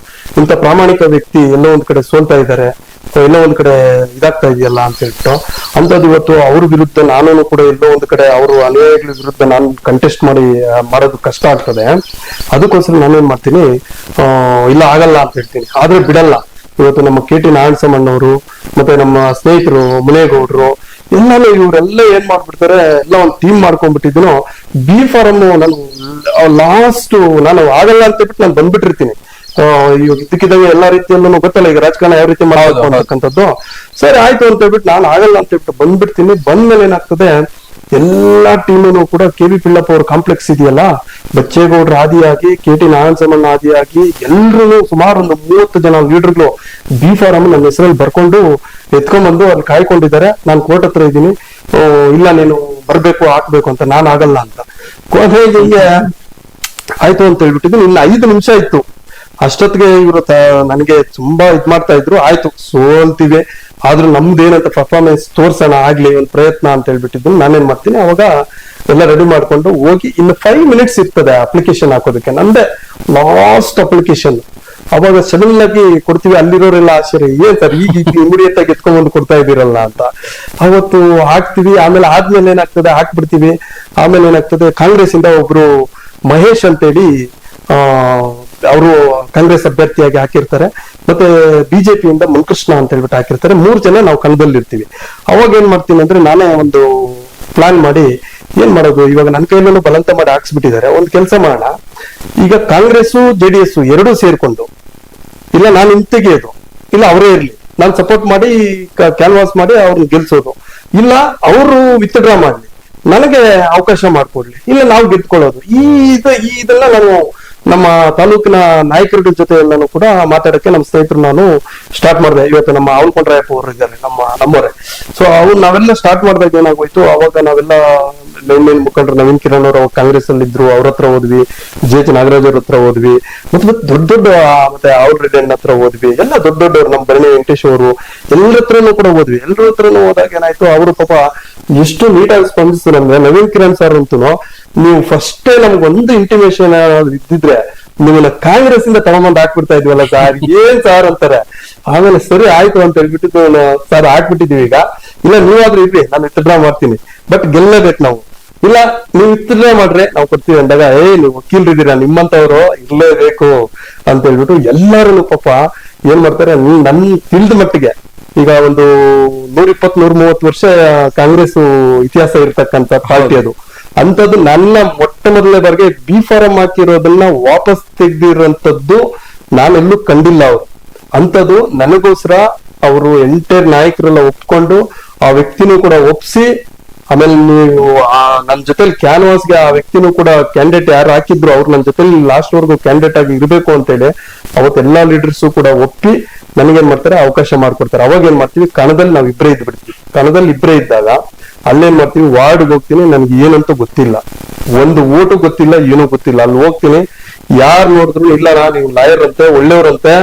ಇಂಥ ಪ್ರಾಮಾಣಿಕ ವ್ಯಕ್ತಿ ಎಲ್ಲೋ ಒಂದ್ ಕಡೆ ಸೋಲ್ತಾ ಇದ್ದಾರೆ, ಎಲ್ಲೋ ಒಂದ್ ಕಡೆ ಇದಾಗ್ತಾ ಇದೆಯಲ್ಲ ಅಂತ ಹೇಳ್ಬಿಟ್ಟು ಅಂತದ್ದು ಇವತ್ತು ಅವ್ರ ವಿರುದ್ಧ ನಾನು ಕೂಡ ಎಲ್ಲೋ ಒಂದ್ ಕಡೆ ಅವರು ಅನ್ಯಾಯಗಳ ವಿರುದ್ಧ ನಾನು ಕಂಟೆಸ್ಟ್ ಮಾಡೋದು ಕಷ್ಟ ಆಗ್ತದೆ. ಅದಕ್ಕೋಸ್ಕರ ನಾನೇನ್ ಮಾಡ್ತೀನಿ, ಇಲ್ಲ ಆಗಲ್ಲ ಅಂತ ಹೇಳ್ತೀನಿ. ಆದ್ರೆ ಬಿಡಲ್ಲ. ಇವತ್ತು ನಮ್ಮ KT ನಾರಾಯಣಸ್ವಾಮಣ್ಣವರು ಮತ್ತೆ ನಮ್ಮ ಸ್ನೇಹಿತರು ಮುನೇಗೌಡರು ಎಲ್ಲಾನು ಇವರೆಲ್ಲ ಏನ್ ಮಾಡ್ಬಿಡ್ತಾರೆ, ಎಲ್ಲ ಒಂದು ಟೀಮ್ ಮಾಡ್ಕೊಂಡ್ಬಿಟ್ಟಿದ್ರು. B.Pharm ನಾನು ಲಾಸ್ಟ್ ನಾನು ಆಗಲ್ಲ ಅಂತ ಹೇಳ್ಬಿಟ್ಟು ನಾನು ಬಂದ್ಬಿಟ್ಟಿರ್ತೀನಿ. ಇವಾಗ ಇದಕ್ಕಿದ್ದಾಗ ಎಲ್ಲಾ ರೀತಿಯಲ್ಲೂ ಗೊತ್ತಲ್ಲ, ಈಗ ರಾಜಕಾರಣ ಯಾವ ರೀತಿ ಮಾಡಬೇಕು ಅಂತಕ್ಕಂಥದ್ದು. ಸರಿ ಆಯ್ತು ಅಂತ ಹೇಳ್ಬಿಟ್ಟು ನಾನು ಆಗಲ್ಲ ಅಂತ ಹೇಳ್ಬಿಟ್ಟು ಬಂದ್ಬಿಡ್ತೀನಿ. ಬಂದ್ಮೇಲೆ ಏನಾಗ್ತದೆ, ಎಲ್ಲಾ ಟೀಮನು ಕೂಡ KV ಪಿಳ್ಳಪ್ಪ ಅವ್ರ ಕಾಂಪ್ಲೆಕ್ಸ್ ಇದೆಯಲ್ಲ, ಬಚ್ಚೇಗೌಡ್ರ ಆದಿಯಾಗಿ KT ನಾರಾಯಣಸ್ವಾಮಿ ಆದಿಯಾಗಿ ಎಲ್ರು ಸುಮಾರು ಒಂದು 30 ಜನ ಲೀಡರ್ಗಳು ಬಿ ಫಾರಂ ನನ್ನ ಹೆಸರಲ್ಲಿ ಬರ್ಕೊಂಡು ಎತ್ಕೊಂಡ್ಬಂದು ಅಲ್ಲಿ ಕಾಯ್ಕೊಂಡಿದ್ದಾರೆ. ನಾನು ಕೋರ್ಟ್ ಹತ್ರ ಇದ್ದೀನಿ, ಇಲ್ಲ ನೀನು ಬರ್ಬೇಕು ಹಾಕ್ಬೇಕು ಅಂತ, ನಾನು ಆಗಲ್ಲ ಅಂತ. ಕೊನೆಗೆ ಆಯ್ತು ಅಂತ ಹೇಳ್ಬಿಟ್ಟಿದ್ದೀನಿ. ಇನ್ನು 5 ನಿಮಿಷ ಇತ್ತು, ಅಷ್ಟೊತ್ತಿಗೆ ಇವರು ನನಗೆ ತುಂಬಾ ಇದ್ ಮಾಡ್ತಾ ಇದ್ರು. ಆಯ್ತು ಸೋಲ್ತಿವೆ, ಆದ್ರೂ ನಮ್ದೇನಂತ ಪರ್ಫಾರ್ಮೆನ್ಸ್ ತೋರ್ಸೋಣ, ಆಗ್ಲಿ ಒಂದು ಪ್ರಯತ್ನ ಅಂತ ಹೇಳ್ಬಿಟ್ಟಿದ್ದು. ನಾನೇನ್ ಮಾಡ್ತೀನಿ, ಅವಾಗ ಎಲ್ಲ ರೆಡಿ ಮಾಡ್ಕೊಂಡು ಹೋಗಿ ಇನ್ನು 5 ಮಿನಿಟ್ಸ್ ಇರ್ತದೆ ಅಪ್ಲಿಕೇಶನ್ ಹಾಕೋದಕ್ಕೆ, ನಂದೇ ಲಾಸ್ಟ್ ಅಪ್ಲಿಕೇಶನ್. ಅವಾಗ ಸಡನ್ ಆಗಿ ಕೊಡ್ತೀವಿ, ಅಲ್ಲಿರೋರೆಲ್ಲ ಆಶ್ಚರ್ಯ, ಏನ್ ಸರ್ ಈಗ ಇಮಿಡಿಯೇಟ್ ಆಗಿ ಎತ್ಕೊಂಡ್ಬಂದು ಕೊಡ್ತಾ ಇದ್ದೀರಲ್ಲ ಅಂತ. ಅವತ್ತು ಹಾಕ್ತಿವಿ, ಆಮೇಲೆ ಆದ್ಮೇಲೆ ಏನಾಗ್ತದೆ ಹಾಕ್ಬಿಡ್ತೀವಿ. ಆಮೇಲೆ ಏನಾಗ್ತದೆ, ಕಾಂಗ್ರೆಸ್ ಇಂದ ಒಬ್ರು ಮಹೇಶ್ ಅಂತೇಳಿ ಅವರು ಕಾಂಗ್ರೆಸ್ ಅಭ್ಯರ್ಥಿಯಾಗಿ ಹಾಕಿರ್ತಾರೆ, ಮತ್ತೆ ಬಿಜೆಪಿಯಿಂದ ಮುನ್ಕೃಷ್ಣ ಅಂತ ಹೇಳ್ಬಿಟ್ಟು ಹಾಕಿರ್ತಾರೆ. 3 ಜನ ನಾವು ಕಣದಲ್ಲಿ ಇರ್ತೀವಿ. ಅವಾಗ ಏನ್ ಮಾಡ್ತೀನಿ ಅಂದ್ರೆ, ನಾನೇ ಒಂದು ಪ್ಲಾನ್ ಮಾಡಿ ಏನ್ ಮಾಡೋದು, ಇವಾಗ ನನ್ನ ಕೈಯಲ್ಲೂ ಬಲವಂತ ಮಾಡಿ ಹಾಕ್ಸ್ಬಿಟ್ಟಿದ್ದಾರೆ, ಒಂದ್ ಕೆಲಸ ಮಾಡೋಣ, ಈಗ ಕಾಂಗ್ರೆಸ್ JDS ಎರಡೂ ಸೇರ್ಕೊಂಡು, ಇಲ್ಲ ನಾನು ಹಿಂತೆಗೆಯೋದು, ಇಲ್ಲ ಅವರೇ ಇರ್ಲಿ, ನಾನು ಸಪೋರ್ಟ್ ಮಾಡಿ ಕ್ಯಾನ್ವಾಸ್ ಮಾಡಿ ಅವ್ರನ್ನ ಗೆಲ್ಸೋದು, ಇಲ್ಲ ಅವರು ವಿತ್ಡ್ರಾ ಮಾಡ್ಲಿ, ನನಗೆ ಅವಕಾಶ ಮಾಡ್ಕೊಡ್ಲಿ, ಇಲ್ಲ ನಾವು ಗೆದ್ಕೊಳ್ಳೋದು. ಇದೆಲ್ಲ ನಾನು ನಮ್ಮ ತಾಲೂಕಿನ ನಾಯಕರ ಜೊತೆ ಎಲ್ಲಾನು ಕೂಡ ಮಾತಾಡಕ್ಕೆ ನಮ್ಮ ಸ್ನೇಹಿತರು ನಾನು ಸ್ಟಾರ್ಟ್ ಮಾಡಿದೆ. ಇವತ್ತು ನಮ್ಮ ಅವಲ್ಕೊಂಡ್ರಾಯಪ್ಪ ಅವರು ಇದ್ದಾರೆ, ನಮ್ಮವರೇ. ಸೊ ಅವ್ರು ನಾವೆಲ್ಲ ಸ್ಟಾರ್ಟ್ ಮಾಡಿದಾಗ ಏನಾಗೋಯ್ತು, ಅವಾಗ ನಾವೆಲ್ಲ ಮೇನ್ ಮುಖಂಡರು ನವೀನ್ ಕಿರಣ್ ಅವರು ಕಾಂಗ್ರೆಸ್ ಅಲ್ಲಿ ಇದ್ರು, ಅವ್ರ ಹತ್ರ ಹೋದ್ವಿ, JH ನಾಗರಾಜ್ ಅವ್ರ ಹತ್ರ ಹೋದ್ವಿ, ಮತ್ತೆ ದೊಡ್ಡ ಮತ್ತೆ ಅವ್ರ ರೆಡ್ಡಿ ಅಣ್ಣ ಹತ್ರ ಹೋದ್ವಿ, ಎಲ್ಲ ದೊಡ್ಡವ್ರು, ನಮ್ಮ ಭರಣಿ ವೆಂಕಟೇಶ್ ಅವರು ಎಲ್ಲರ ಹತ್ರನೂ ಕೂಡ ಹೋದ್ವಿ. ಎಲ್ಲರ ಹತ್ರನೂ ಹೋದಾಗ ಏನಾಯ್ತು, ಅವರು ಪಾಪ ಎಷ್ಟು ನೀಟಾಗಿ ಸ್ಪಂದಿಸ್ತಾರೆ ಅಂದ್ರೆ, ನವೀನ್ ಕಿರಣ್ ಸರ್ ಅಂತೂ ನೀವು ಫಸ್ಟೇ ನಮ್ಗೆ ಒಂದು ಇಂಟಿಮೇಷನ್ ಇದ್ದಿದ್ರೆ ನಿಮ್ಮನ್ನ ಕಾಂಗ್ರೆಸ್ ಇಂದ ತಗೊಂಬಂದ್ ಹಾಕ್ಬಿಡ್ತಾ ಇದ್ವಲ್ಲ ಸರ್, ಏನ್ ಸಾರ್ ಅಂತಾರೆ. ಆಮೇಲೆ ಸರಿ ಆಯ್ತು ಅಂತ ಹೇಳ್ಬಿಟ್ಟು ಸರ್ ಹಾಕ್ಬಿಟ್ಟಿದೀವಿ, ಈಗ ಇಲ್ಲ ನೀವಾದ್ರೂ ಇರ್ರಿ, ನಾನು ವಿತ್ಡ್ರಾ ಮಾಡ್ತೀನಿ, ಬಟ್ ಗೆಲ್ಲೇಬೇಕು ನಾವು, ಇಲ್ಲ ನೀವು ವಿತ್ಡ್ರಾ ಮಾಡ್ರೆ ನಾವು ಕೊಡ್ತೀವಿ ಅಂದಾಗ, ನೀವು ವಕೀಲರಿದ್ದೀರಾ, ನಿಮ್ಮಂತವ್ರು ಇರ್ಲೇಬೇಕು ಅಂತ ಹೇಳ್ಬಿಟ್ಟು ಎಲ್ಲರೂ ಪಾಪ ಏನ್ ಮಾಡ್ತಾರೆ, ನನ್ ತಿಳಿದ ಮಟ್ಟಿಗೆ ಈಗ ಒಂದು 120-130 ವರ್ಷ ಕಾಂಗ್ರೆಸ್ ಇತಿಹಾಸ ಇರ್ತಕ್ಕಂಥ ಪಾರ್ಟಿ ಅದು. ಅಂತದ್ದು ನನ್ನ ಮೊಟ್ಟ ಮೊದಲನೇ ಬಾರಿಗೆ ಬಿ ಫಾರಂ ಹಾಕಿರೋದನ್ನ ವಾಪಸ್ ತೆಗ್ದಿರೋಂಥದ್ದು ನಾನೆಲ್ಲೂ ಕಂಡಿಲ್ಲ. ಅವರು ಅಂತದ್ದು ನನಗೋಸ್ಕರ ಅವರು ಎಂಟೈರ್ ನಾಯಕರೆಲ್ಲ ಒಪ್ಕೊಂಡು ಆ ವ್ಯಕ್ತಿನೂ ಕೂಡ ಒಪ್ಸಿ, ಆಮೇಲೆ ನೀವು ನನ್ನ ಜೊತೆಲಿ ಕ್ಯಾನ್ವಾಸ್ಗೆ ಆ ವ್ಯಕ್ತಿನೂ ಕೂಡ ಕ್ಯಾಂಡಿಡೇಟ್ ಯಾರು ಹಾಕಿದ್ರು ಅವ್ರು ನನ್ನ ಜೊತೆಲಿ ಲಾಸ್ಟ್ ವರ್ಗು ಕ್ಯಾಂಡಿಡೇಟ್ ಆಗಿ ಇರಬೇಕು ಅಂತೇಳಿ ಅವತ್ತೆಲ್ಲಾ ಲೀಡರ್ಸು ಕೂಡ ಒಪ್ಪಿ ನನಗೇನ್ ಮಾಡ್ತಾರೆ, ಅವಕಾಶ ಮಾಡ್ಕೊಡ್ತಾರೆ. ಅವಾಗ ಏನ್ ಮಾಡ್ತೀವಿ, ಕಣದಲ್ಲಿ ನಾವ್ ಇಬ್ಬರೇ ಇದ್ಬಿಡ್ತೀವಿ. ಕಣದಲ್ಲಿ ಇಬ್ಬರೇ ಇದ್ದಾಗ ಅಲ್ಲೇನ್ ಮಾಡ್ತೀವಿ, ವಾರ್ಡ್ಗೆ ಹೋಗ್ತೀನಿ, ನನ್ಗೆ ಏನಂತ ಗೊತ್ತಿಲ್ಲ, ಒಂದು ಓಟು ಗೊತ್ತಿಲ್ಲ, ಏನೂ ಗೊತ್ತಿಲ್ಲ. ಅಲ್ಲಿ ಹೋಗ್ತೀನಿ, ಯಾರು ನೋಡಿದ್ರು ಇಲ್ಲ ನೀವು ಲಾಯರ್ ಅಂತೆ, ಒಳ್ಳೆಯವ್ರಂತೆ,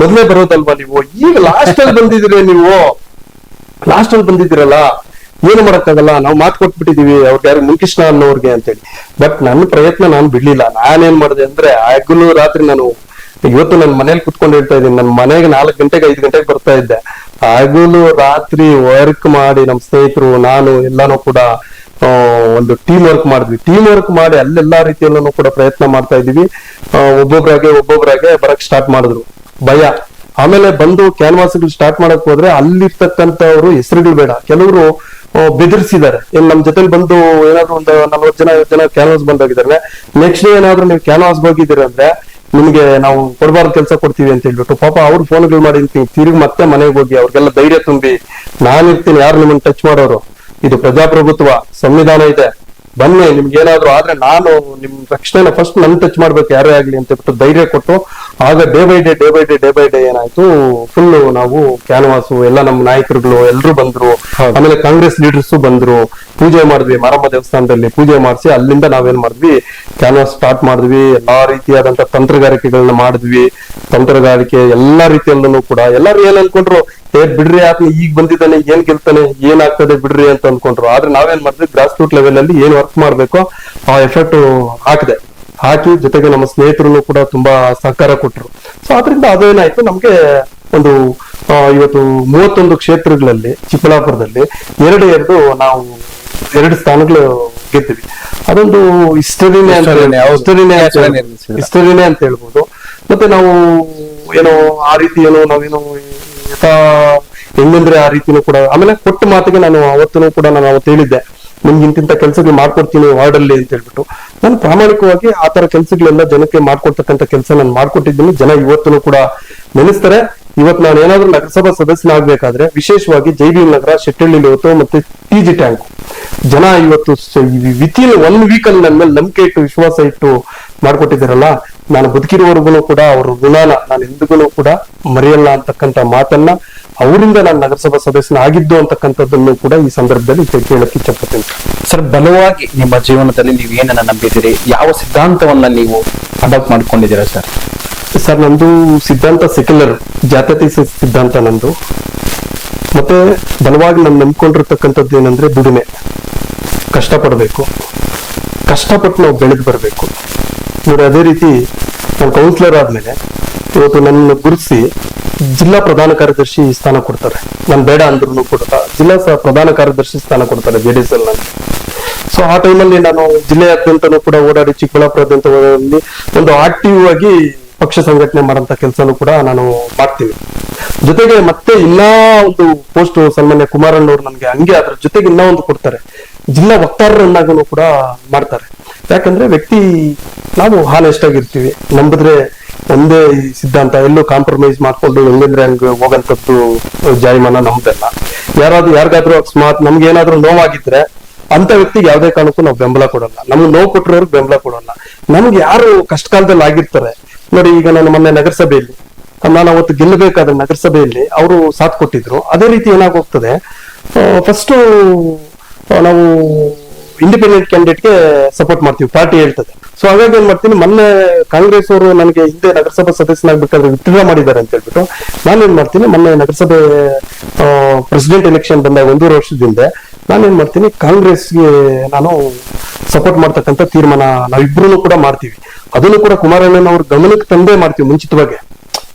ಮೊದ್ಲೇ ಬರೋದಲ್ವಾ ನೀವು, ಈಗ ಲಾಸ್ಟ್ ಅಲ್ಲಿ ಬಂದಿದ್ದೀರಿ, ನೀವು ಲಾಸ್ಟ್ ಅಲ್ಲಿ ಬಂದಿದ್ದೀರಲ್ಲ, ಏನು ಮಾಡಕ್ಕಾಗಲ್ಲ, ನಾವು ಮಾತು ಕೊಟ್ಬಿಟ್ಟಿದೀವಿ ಅವ್ರಿಗೆ, ಯಾರು ಮುನ್ಕೃಷ್ಣ ಅನ್ನೋರ್ಗೆ ಅಂತೇಳಿ. ಬಟ್ ನನ್ನ ಪ್ರಯತ್ನ ನಾನು ಬಿಡ್ಲಿಲ್ಲ. ನಾನೇನ್ ಮಾಡಿದೆ ಅಂದ್ರೆ, ಹಗಲು ರಾತ್ರಿ ನಾನು ಇವತ್ತು ನನ್ನ ಮನೇಲಿ ಕುತ್ಕೊಂಡು ಹೇಳ್ತಾ ಇದ್ದೀನಿ, ನನ್ನ ಮನೆಗೆ 4 ಗಂಟೆಗೆ 5 ಗಂಟೆಗೆ ಬರ್ತಾ ಇದ್ದೆ. ಹಗಲು ರಾತ್ರಿ ವರ್ಕ್ ಮಾಡಿ ನಮ್ಮ ಸ್ನೇಹಿತರು ನಾನು ಎಲ್ಲಾನು ಕೂಡ ಒಂದು ಟೀಮ್ ವರ್ಕ್ ಮಾಡಿದ್ವಿ. ಟೀಮ್ ವರ್ಕ್ ಮಾಡಿ ಅಲ್ಲೆಲ್ಲಾ ರೀತಿಯಲ್ಲೂ ಕೂಡ ಪ್ರಯತ್ನ ಮಾಡ್ತಾ ಇದೀವಿ. ಒಬ್ಬೊಬ್ರಾಗೆ ಬರಕ್ ಸ್ಟಾರ್ಟ್ ಮಾಡಿದ್ರು, ಭಯ. ಆಮೇಲೆ ಬಂದು ಕ್ಯಾನ್ವಾಸ್ಗಳು ಸ್ಟಾರ್ಟ್ ಮಾಡಕ್ ಹೋದ್ರೆ ಅಲ್ಲಿರ್ತಕ್ಕಂಥವ್ರು ಹೆಸರುಗಳು ಬೇಡ, ಕೆಲವರು ಬೆದರ್ಸಿದ್ದಾರೆ. ಏನ್ ನಮ್ ಜೊತೆಲಿ ಬಂದು ಏನಾದ್ರು ಒಂದು 40 ಜನ 50 ಜನ ಕ್ಯಾನ್ವಾಸ್ ಬಂದೋಗಿದ್ದಾರೆ, ನೆಕ್ಸ್ಟ್ ಏನಾದ್ರು ನೀವು ಕ್ಯಾನ್ವಾಸ್ ಹೋಗಿದ್ದೀರ ಅಂದ್ರೆ ನಿಮ್ಗೆ ನಾವು ಕೊಡಬಾರ್ದು ಕೆಲಸ ಕೊಡ್ತೀವಿ ಅಂತ ಹೇಳ್ಬಿಟ್ಟು ಪಾಪ ಅವ್ರು ಫೋನ್ಗಳು ಮಾಡಿ ತಿರುಗಿ ಮತ್ತೆ ಮನೆಗೆ ಹೋಗಿ ಅವ್ರಿಗೆಲ್ಲ ಧೈರ್ಯ ತುಂಬಿ, ನಾನಿರ್ತೀನಿ, ಯಾರು ನಿಮ್ಮನ್ನ ಟಚ್ ಮಾಡೋರು, ಇದು ಪ್ರಜಾಪ್ರಭುತ್ವ, ಸಂವಿಧಾನ ಇದೆ, ಬನ್ನಿ, ನಿಮ್ಗೆ ಏನಾದ್ರು ಆದ್ರೆ ನಾನು ನಿಮ್ ರಕ್ಷಣೆನ ಫಸ್ಟ್ ನನ್ ಟಚ್ ಮಾಡ್ಬೇಕು ಯಾರೇ ಆಗ್ಲಿ ಅಂತ ಹೇಳ್ಬಿಟ್ಟು ಧೈರ್ಯ ಕೊಟ್ಟು, ಆಗ ಡೇ ಬೈ ಡೇ ಏನಾಯ್ತು, ಫುಲ್ ನಾವು ಕ್ಯಾನ್ವಾಸು ಎಲ್ಲ ನಮ್ಮ ನಾಯಕರುಗಳು ಎಲ್ರು ಬಂದ್ರು. ಆಮೇಲೆ ಕಾಂಗ್ರೆಸ್ ಲೀಡರ್ಸ್ ಬಂದ್ರು, ಪೂಜೆ ಮಾಡಿದ್ವಿ, ಮಾರಮ್ಮ ದೇವಸ್ಥಾನದಲ್ಲಿ ಪೂಜೆ ಮಾಡಿಸಿ ಅಲ್ಲಿಂದ ನಾವೇನ್ ಮಾಡಿದ್ವಿ, ಕ್ಯಾನ್ವಾಸ್ ಸ್ಟಾರ್ಟ್ ಮಾಡಿದ್ವಿ. ಎಲ್ಲಾ ರೀತಿಯಾದಂತ ತಂತ್ರಗಾರಿಕೆಗಳನ್ನ ಮಾಡಿದ್ವಿ. ತಂತ್ರಗಾರಿಕೆ ಎಲ್ಲಾ ರೀತಿಯಲ್ಲೂ ಕೂಡ ಎಲ್ಲಾರು ಏನ್ ಅನ್ಕೊಂಡ್ರು, ಬಿಡ್ರಿ ಆತ್ಮ ಈಗ ಬಂದಿದ್ದಾನೆ, ಏನ್ ಗೆಲ್ತಾನೆ, ಏನಾಗ್ತದೆ ಬಿಡ್ರಿ ಅಂತ ಅನ್ಕೊಂಡ್ರು. ಆದ್ರೆ ನಾವೇನ್ ಮಾಡಿದ್ವಿ, ಗ್ರಾಸ್ ರೂಟ್ ಲೆವೆಲ್ ಅಲ್ಲಿ ಏನ್ ವರ್ಕ್ ಮಾಡ್ಬೇಕೋ ಆ ಎಫೆಕ್ಟ್ ಹಾಕಿ ಜೊತೆಗೆ ನಮ್ಮ ಸ್ನೇಹಿತರು ಕೂಡ ತುಂಬಾ ಸಹಕಾರ ಕೊಟ್ರು. ಸೊ ಅದರಿಂದ ಅದೇನಾಯ್ತು, ನಮ್ಗೆ ಒಂದು ಇವತ್ತು 31 ಕ್ಷೇತ್ರಗಳಲ್ಲಿ ಚಿಕ್ಕಬಳ್ಳಾಪುರದಲ್ಲಿ 2 ನಾವು 2 ಸ್ಥಾನಗಳು ಗೆದ್ದಿವಿ. ಅದೊಂದು ಹಿಸ್ಟರಿನೇ ಅಂತ ಹೇಳ್ಬೋದು. ಮತ್ತೆ ನಾವು ಏನೋ ಆ ರೀತಿ ಏನೋ ನಾವೇನೋ ಹೆಂಗಂದ್ರೆ ಆ ರೀತಿನೂ ಕೂಡ, ಆಮೇಲೆ ಕೊಟ್ಟ ಮಾತಿಗೆ ನಾನು ಅವತ್ತೂ ಕೂಡ ನಾನು ಅವತ್ತು ಹೇಳಿದ್ದೆ, ನಿಮ್ಗೆ ಇಂತಿಂತ ಕೆಲ್ಸಗಳು ಮಾಡ್ಕೊಡ್ತೀನಿ ವಾರ್ಡ್ ಅಲ್ಲಿ ಅಂತ ಹೇಳ್ಬಿಟ್ಟು. ನಾನು ಪ್ರಾಮಾಣಿಕವಾಗಿ ಆ ತರ ಕೆಲ್ಸಗಳೆಲ್ಲ ಜನಕ್ಕೆ ಮಾಡ್ಕೊಡ್ತಕ್ಕಂಥ ಕೆಲಸ ನಾನು ಮಾಡ್ಕೊಟ್ಟಿದ್ದೀನಿ. ಜನ ಇವತ್ತೂ ಕೂಡ ನೆನೆಸ್ತಾರೆ. ಇವತ್ತು ನಾನು ಏನಾದ್ರೂ ನಗರಸಭಾ ಸದಸ್ಯನಾಗ್ಬೇಕಾದ್ರೆ ವಿಶೇಷವಾಗಿ ಜೈಬೀಮ್ ನಗರ, ಶೆಟ್ಟಳ್ಳಿ ಲೇಔಟ್ ಮತ್ತೆ TG ಟ್ಯಾಂಕ್ ಜನ ಇವತ್ತು ವಿತಿನ್ 1 ವೀಕ್ ಅಲ್ಲಿ ನನ್ನ ಮೇಲೆ ನಂಬಿಕೆ ಇಟ್ಟು ವಿಶ್ವಾಸ ಇಟ್ಟು ಮಾಡ್ಕೊಟ್ಟಿದ್ದಾರಲ್ಲ, ನಾನು ಬದುಕಿರುವವರೆಗೂ ಕೂಡ ಅವ್ರ ಋಣಾನ ನಾನು ಎಂದಿಗೂ ಕೂಡ ಮರೆಯಲ್ಲ ಅಂತಕ್ಕಂಥ ಮಾತನ್ನ ಅವರಿಂದ ನಾನು ನಗರಸಭಾ ಸದಸ್ಯನ ಆಗಿದ್ದು ಅಂತಕ್ಕಂಥದ್ದನ್ನು ಕೂಡ ಈ ಸಂದರ್ಭದಲ್ಲಿ ಕೇಳಕ್ಕೆ ಇಚ್ಛಪಡ್ತೀನಿ. ಸರ್, ಬಲವಾಗಿ ನಿಮ್ಮ ಜೀವನದಲ್ಲಿ ನೀವು ಏನನ್ನ ನಂಬಿದ್ದೀರಿ? ಯಾವ ಸಿದ್ಧಾಂತವನ್ನ ನೀವು ಅಡಾಪ್ಟ್ ಮಾಡ್ಕೊಂಡಿದ್ದೀರಾ ಸರ್? ಸರ್, ನಂದು ಸಿದ್ಧಾಂತ ಸೆಕ್ಯುಲರ್ ಜಾತ್ಯತೀತ ಸಿದ್ಧಾಂತ ನಂದು. ಮತ್ತೆ ಬಲವಾಗಿ ನಾನು ನಂಬ್ಕೊಂಡಿರ್ತಕ್ಕಂಥದ್ದು ಏನಂದ್ರೆ ದುಡಿಮೆ, ಕಷ್ಟಪಡಬೇಕು, ಕಷ್ಟಪಟ್ಟು ನಾವು ಬೆಳೆದು ಬರಬೇಕು ನೋಡಿ. ಅದೇ ರೀತಿ ನಾನು ಕೌನ್ಸಿಲರ್ ಆದ್ಮೇಲೆ ಇವತ್ತು ನನ್ನ ಗುರುತಿಸಿ ಜಿಲ್ಲಾ ಪ್ರಧಾನ ಕಾರ್ಯದರ್ಶಿ ಸ್ಥಾನ ಕೊಡ್ತಾರೆ. ನಾನು ಬೇಡ ಅಂದ್ರೂ ಕೂಡ ಜಿಲ್ಲಾ ಪ್ರಧಾನ ಕಾರ್ಯದರ್ಶಿ ಸ್ಥಾನ ಕೊಡ್ತಾರೆ JDS ಅಲ್ಲಿ ನನಗೆ. ಸೊ ಆ ಟೈಮಲ್ಲಿ ನಾನು ಜಿಲ್ಲೆಯಾದ್ಯಂತನೂ ಕೂಡ ಓಡಾಡಿ, ಚಿಕ್ಕಬಳ್ಳಾಪುರದಂತ ಓಡಾಡಿ ಒಂದು ಆಕ್ಟಿವ್ ಆಗಿ ಪಕ್ಷ ಸಂಘಟನೆ ಮಾಡೋಂಥ ಕೆಲಸನೂ ಕೂಡ ನಾನು ಮಾಡ್ತೀನಿ. ಜೊತೆಗೆ ಮತ್ತೆ ಇನ್ನೂ ಒಂದು ಪೋಸ್ಟ್ ಸನ್ಮಾನ್ಯ ಕುಮಾರಣ್ಣವ್ರು ನನಗೆ ಹಂಗೆ ಅದ್ರ ಜೊತೆಗೆ ಇನ್ನೂ ಒಂದು ಕೊಡ್ತಾರೆ, ಜಿಲ್ಲಾ ವಕ್ತಾರರನ್ನಾಗೂ ಕೂಡ ಮಾಡ್ತಾರೆ. ಯಾಕಂದ್ರೆ ವ್ಯಕ್ತಿ ನಾವು ಹಾನೆಸ್ಟ್ ಆಗಿರ್ತೀವಿ, ನಂಬಿದ್ರೆ ಒಂದೇ ಸಿದ್ಧಾಂತ, ಎಲ್ಲೂ ಕಾಂಪ್ರಮೈಸ್ ಮಾಡ್ಕೊಂಡು ಹೆಂಗಂದ್ರೆ ಹಂಗ ಹೋಗಂತದ್ದು ಜಾಯಮಾನ ನಮ್ದೆಲ್ಲ. ಯಾರಿಗಾದ್ರೂ ಅಕಸ್ಮಾತ್ ನಮ್ಗೆ ಏನಾದ್ರೂ ನೋವಾಗಿದ್ರೆ ಅಂತ ವ್ಯಕ್ತಿಗೆ ಯಾವ್ದೇ ಕಾರಣಕ್ಕೂ ನಾವು ಬೆಂಬಲ ಕೊಡಲ್ಲ. ನಮ್ಗೆ ನೋವು ಕೊಟ್ಟಿರೋರ್ಗೆ ಬೆಂಬಲ ಕೊಡಲ್ಲ. ನಮ್ಗೆ ಯಾರು ಕಷ್ಟ ಕಾಲದಲ್ಲಿ ಆಗಿರ್ತಾರೆ ನೋಡಿ, ಈಗ ನಾನು ಮೊನ್ನೆ ನಗರಸಭೆಯಲ್ಲಿ ನಾನು ಅವತ್ತು ಗೆಲ್ಲಬೇಕಾದ್ರೆ ನಗರಸಭೆಯಲ್ಲಿ ಅವರು ಸಾಥ್ ಕೊಟ್ಟಿದ್ರು. ಅದೇ ರೀತಿ ಏನಾಗೋಗ್ತದೆ, ಫಸ್ಟ್ ನಾವು ಇಂಡಿಪೆಂಡೆಂಟ್ ಕ್ಯಾಂಡಿಡೇಟ್ಗೆ ಸಪೋರ್ಟ್ ಮಾಡ್ತೀವಿ, ಪಾರ್ಟಿ ಹೇಳ್ತದೆ. ಸೊ ಹಾಗಾಗಿ ಏನ್ ಮಾಡ್ತೀನಿ, ಮೊನ್ನೆ ಕಾಂಗ್ರೆಸ್ ಅವರು ನನಗೆ ಹಿಂದೆ ನಗರಸಭಾ ಸದಸ್ಯನಾಗ್ಬೇಕಾದ್ರೆ ವಿತ್ಡ್ರಾ ಮಾಡಿದ್ದಾರೆ ಅಂತ ಹೇಳ್ಬಿಟ್ಟು ನಾನೇನ್ ಮಾಡ್ತೀನಿ, ಮೊನ್ನೆ ನಗರಸಭೆ ಪ್ರೆಸಿಡೆಂಟ್ ಎಲೆಕ್ಷನ್ ಬಂದಾಗ 1.5 ವರ್ಷದಿಂದ ನಾನೇನ್ ಮಾಡ್ತೀನಿ, ಕಾಂಗ್ರೆಸ್ಗೆ ನಾನು ಸಪೋರ್ಟ್ ಮಾಡ್ತಕ್ಕಂಥ ತೀರ್ಮಾನ ನಾವಿಬ್ರು ಕೂಡ ಮಾಡ್ತೀವಿ. ಅದನ್ನು ಕೂಡ ಕುಮಾರಣ್ಣನ ಅವ್ರ ಗಮನಕ್ಕೆ ತಂದೇ ಮಾಡ್ತೀವಿ, ಮುಂಚಿತವಾಗಿ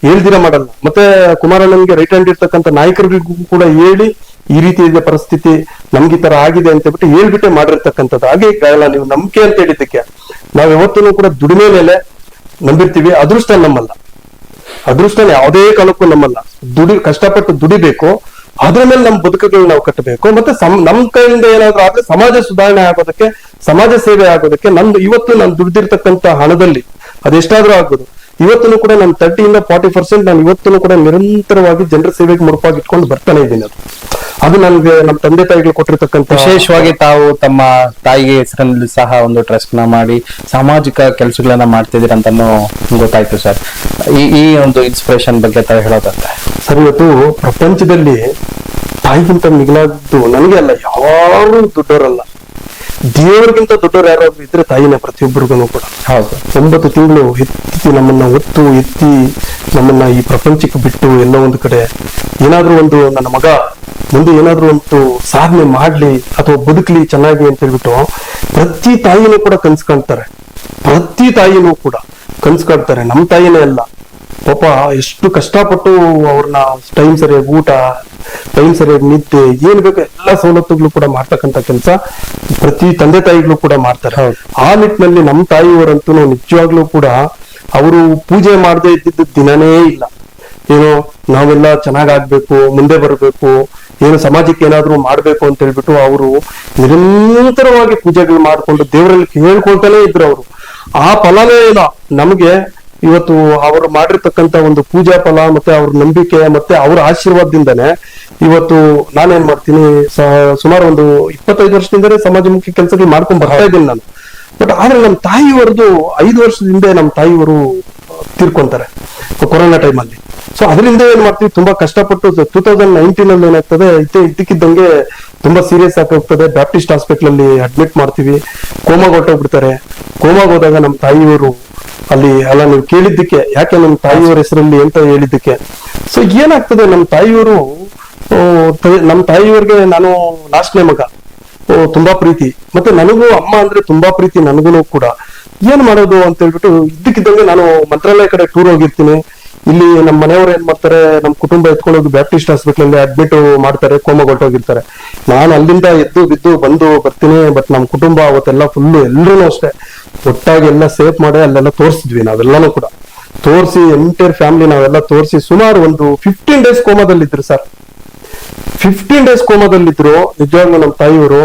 ಹೇಳ್ದಿರ ಮಾಡಲ್ಲ. ಮತ್ತೆ ಕುಮಾರಣ್ಣನ್ಗೆ ರೈಟ್ ಹ್ಯಾಂಡ್ ಇರ್ತಕ್ಕಂಥ ನಾಯಕರಿಗೂ ಕೂಡ ಹೇಳಿ ಈ ರೀತಿ ಇದೆ ಪರಿಸ್ಥಿತಿ, ನಮ್ಗೆ ಈ ತರ ಆಗಿದೆ ಅಂತ ಹೇಳ್ಬಿಟ್ಟು ಹೇಳ್ಬಿಟ್ಟೆ ಮಾಡಿರ್ತಕ್ಕಂಥದ್ದು. ಹಾಗೆ ನೀವು ನಂಬಿಕೆ ಅಂತ ಹೇಳಿದ್ದಕ್ಕೆ ನಾವ್ ಯಾವತ್ತೂ ಕೂಡ ದುಡಿಮೆ ಮೇಲೆ ನಂಬಿರ್ತೀವಿ. ಅದೃಷ್ಟ ನಮ್ಮಲ್ಲ, ಅದೃಷ್ಟ ಯಾವುದೇ ಕಾಲಕ್ಕೂ ನಮ್ಮಲ್ಲ. ಕಷ್ಟಪಟ್ಟು ದುಡಿಬೇಕು, ಅದ್ರ ಮೇಲೆ ನಮ್ಮ ಬದುಕುಗಳು ನಾವು ಕಟ್ಟಬೇಕು. ಮತ್ತೆ ನಮ್ ಕೈಯಿಂದ ಏನಾದ್ರೂ ಆದ್ರೆ ಸಮಾಜ ಸುಧಾರಣೆ ಆಗೋದಕ್ಕೆ, ಸಮಾಜ ಸೇವೆ ಆಗೋದಕ್ಕೆ ಇವತ್ತು ನಾನು ದುಡಿದಿರ್ತಕ್ಕಂಥ ಹಣದಲ್ಲಿ ಅದೆಷ್ಟಾದ್ರೂ ಆಗ್ಬೋದು. ಇವತ್ತೂ ಕೂಡ ನಾನು 30% 40% ನಾನು ಇವತ್ತೂ ಕೂಡ ನಿರಂತರವಾಗಿ ಜನರ ಸೇವೆಗೆ ಮುಡುಪಾಗಿಟ್ಕೊಂಡು ಬರ್ತಾನೆ ಇದ್ದೀನಿ. ಅದು ನನ್ಗೆ ನಮ್ಮ ತಂದೆ ತಾಯಿಗಳು ಕೊಟ್ಟಿರ್ತಕ್ಕಂಥ, ವಿಶೇಷವಾಗಿ ತಾವು ತಮ್ಮ ತಾಯಿಗೆ ಹೆಸರಿನಲ್ಲಿ ಸಹ ಒಂದು ಟ್ರಸ್ಟ್ ನ ಮಾಡಿ ಸಾಮಾಜಿಕ ಕೆಲಸಗಳನ್ನ ಮಾಡ್ತಿದ್ದೀರ ಅಂತಾನು ಗೊತ್ತಾಯ್ತು ಸರ್. ಈ ಒಂದು ಇನ್ಸ್ಪಿರೇಷನ್ ಬಗ್ಗೆ ತಾವು ಹೇಳೋದಂದ್ರೆ ಸರ್, ಇವತ್ತು ಪ್ರಪಂಚದಲ್ಲಿ ತಾಯಿಗಿಂತ ಮಿಗಿಲಾದ್ದು ನನಗೆ ಅಲ್ಲ, ಯಾರು ದೊಡ್ಡವರಲ್ಲ. ದೇವರಿಗಿಂತ ದೊಡ್ಡವರು ಯಾರಾದ್ರೂ ಇದ್ರೆ ತಾಯಿನೇ ಪ್ರತಿಯೊಬ್ಬರಿಗೂ ಕೂಡ. ಹೌದು, 9 ತಿಂಗಳು ಎತ್ತಿ ನಮ್ಮನ್ನ ಹೊತ್ತು ಎತ್ತಿ ನಮ್ಮನ್ನ ಈ ಪ್ರಪಂಚಕ್ಕೆ ಬಿಟ್ಟು ಎಲ್ಲೋ ಒಂದು ಕಡೆ ಏನಾದ್ರೂ ಒಂದು ನನ್ನ ಮಗ ಮುಂದೆ ಏನಾದ್ರೂ ಒಂದು ಸಾಧನೆ ಮಾಡ್ಲಿ ಅಥವಾ ಬದುಕ್ಲಿ ಚೆನ್ನಾಗಿ ಅಂತ ಹೇಳ್ಬಿಟ್ಟು ಪ್ರತಿ ತಾಯಿನೂ ಕೂಡ ಕನ್ಸ್ ಕಾಣ್ತಾರೆ. ಪ್ರತಿ ತಾಯಿನೂ ಕೂಡ ಕನ್ಸ್ ಕಾಣ್ತಾರೆ. ನಮ್ಮ ತಾಯಿನೇ ಅಲ್ಲ ಪಾಪ, ಎಷ್ಟು ಕಷ್ಟಪಟ್ಟು ಅವ್ರನ್ನ ಟೈಮ್ ಸರಿಯಾಗಿ ಊಟ, ಟೈಮ್ ಸರಿಯಾಗಿ ನಿದ್ದೆ, ಏನ್ ಬೇಕು ಎಲ್ಲಾ ಸವಲತ್ತುಗಳು ಕೂಡ ಮಾಡ್ತಕ್ಕಂಥ ಕೆಲಸ ಪ್ರತಿ ತಂದೆ ತಾಯಿಗಳು ಕೂಡ ಮಾಡ್ತಾರೆ. ಆ ನಿಟ್ಟಿನಲ್ಲಿ ನಮ್ಮ ತಾಯಿಯವರಂತೂ ನಿಜವಾಗ್ಲೂ ಕೂಡ ಅವರು ಪೂಜೆ ಮಾಡದೇ ಇದ್ದಿದ್ದು ದಿನನೇ ಇಲ್ಲ. ಏನೋ ನಾವೆಲ್ಲ ಚೆನ್ನಾಗಾಗ್ಬೇಕು, ಮುಂದೆ ಬರಬೇಕು, ಏನು ಸಮಾಜಕ್ಕೆ ಏನಾದ್ರು ಮಾಡ್ಬೇಕು ಅಂತ ಹೇಳ್ಬಿಟ್ಟು ಅವರು ನಿರಂತರವಾಗಿ ಪೂಜೆಗಳು ಮಾಡ್ಕೊಂಡು ದೇವರಲ್ಲಿ ಕೇಳ್ಕೊಳ್ತಾನೆ ಇದ್ರು. ಅವರು ಆ ಫಲನೇ ಇಲ್ಲ ನಮ್ಗೆ ಇವತ್ತು ಅವರು ಮಾಡಿರ್ತಕ್ಕಂಥ ಒಂದು ಪೂಜಾ ಫಲ ಮತ್ತೆ ಅವ್ರ ನಂಬಿಕೆ ಮತ್ತೆ ಅವ್ರ ಆಶೀರ್ವಾದದಿಂದನೇ ಇವತ್ತು ನಾನೇನ್ ಮಾಡ್ತೀನಿ, ಸುಮಾರು ಒಂದು 25 ವರ್ಷದಿಂದಲೇ ಸಮಾಜಮುಖಿ ಕೆಲಸಗಳು ಮಾಡ್ಕೊಂಡ್ ಬರ್ತಾ ಇದ್ದೀನಿ ನಾನು. ಬಟ್ ಆದ್ರೆ ನಮ್ಮ ತಾಯಿಯವರದು 5 ವರ್ಷದ ಹಿಂದೆ ನಮ್ಮ ತಾಯಿಯವರು ತೀರ್ಕೊಂತಾರೆ ಕೊರೋನಾ ಟೈಮಲ್ಲಿ. ಸೊ ಅದರಿಂದ ಏನ್ ಮಾಡ್ತೀವಿ, ತುಂಬಾ ಕಷ್ಟಪಟ್ಟು 2019 ಅಲ್ಲಿ ಏನಾಗ್ತದೆ, ಇದ್ದಕ್ಕಿದ್ದಂಗೆ ತುಂಬಾ ಸೀರಿಯಸ್ ಆಗಿ ಹೋಗ್ತದೆ. ಬ್ಯಾಪ್ಟಿಸ್ಟ್ ಹಾಸ್ಪಿಟಲ್ ಅಲ್ಲಿ ಅಡ್ಮಿಟ್ ಮಾಡ್ತೀವಿ, ಕೋಮಾಗ ಹೊರಟೋಗ್ಬಿಡ್ತಾರೆ. ಕೋಮಾಗ ಹೋದಾಗ ನಮ್ಮ ತಾಯಿಯವರು ಅಲ್ಲಿ ಅಲ್ಲ, ನೀವು ಕೇಳಿದ್ದಕ್ಕೆ ಯಾಕೆ ನಮ್ಮ ತಾಯಿಯವರ ಹೆಸರಲ್ಲಿ ಅಂತ ಹೇಳಿದ್ದಕ್ಕೆ. ಸೊ ಏನಾಗ್ತದೆ, ನಮ್ಮ ತಾಯಿಯವರಿಗೆ ನಾನು ಲಾಸ್ಟ್ನೇ ಮಗ, ತುಂಬಾ ಪ್ರೀತಿ, ಮತ್ತೆ ನನಗೂ ಅಮ್ಮ ಅಂದ್ರೆ ತುಂಬಾ ಪ್ರೀತಿ ನನಗೂ ಕೂಡ. ಏನ್ ಮಾಡೋದು ಅಂತ ಹೇಳ್ಬಿಟ್ಟು ಇದ್ದಕ್ಕಿದ್ದಂಗೆ ನಾನು ಮಂತ್ರಾಲಯ ಕಡೆ ಟೂರ್ ಹೋಗಿರ್ತೀನಿ. ಇಲ್ಲಿ ನಮ್ಮ ಮನೆಯವರು ಏನ್ ಮಾಡ್ತಾರೆ, ನಮ್ಮ ಕುಟುಂಬ ಎತ್ಕೊಂಡು ಹೋಗಿ ಬ್ಯಾಪ್ಟಿಸ್ಟ್ ಹಾಸ್ಪಿಟಲ್ ಅಲ್ಲಿ ಅಡ್ಮಿಟ್ ಮಾಡ್ತಾರೆ, ಕೋಮಾಗ ಹೊರಟೋಗಿರ್ತಾರೆ. ನಾನು ಅಲ್ಲಿಂದ ಎದ್ದು ಬಿದ್ದು ಬಂದು ಬರ್ತೀನಿ. ಬಟ್ ನಮ್ಮ ಕುಟುಂಬ ಅವತ್ತೆಲ್ಲ ಫುಲ್ಲು ಎಲ್ಲರೂ ಅಷ್ಟೇ ಒಟ್ಟಾಗಿ ಎಲ್ಲ ಸೇಫ್ ಮಾಡಿ ಅಲ್ಲೆಲ್ಲ ತೋರಿಸಿದ್ವಿ. ನಾವೆಲ್ಲಾನು ಕೂಡ ತೋರಿಸಿ ಎಂಟೈರ್ ಫ್ಯಾಮಿಲಿ ನಾವೆಲ್ಲ ತೋರಿಸಿ ಸುಮಾರು ಒಂದು 15 days ಕೋಮಾದಲ್ಲಿದ್ರು ಸರ್. 15 days ಕೋಮಾದಲ್ಲಿದ್ರು ನಿಜವಾಗ್ಲೂ ನಮ್ಮ ತಾಯಿಯವರು.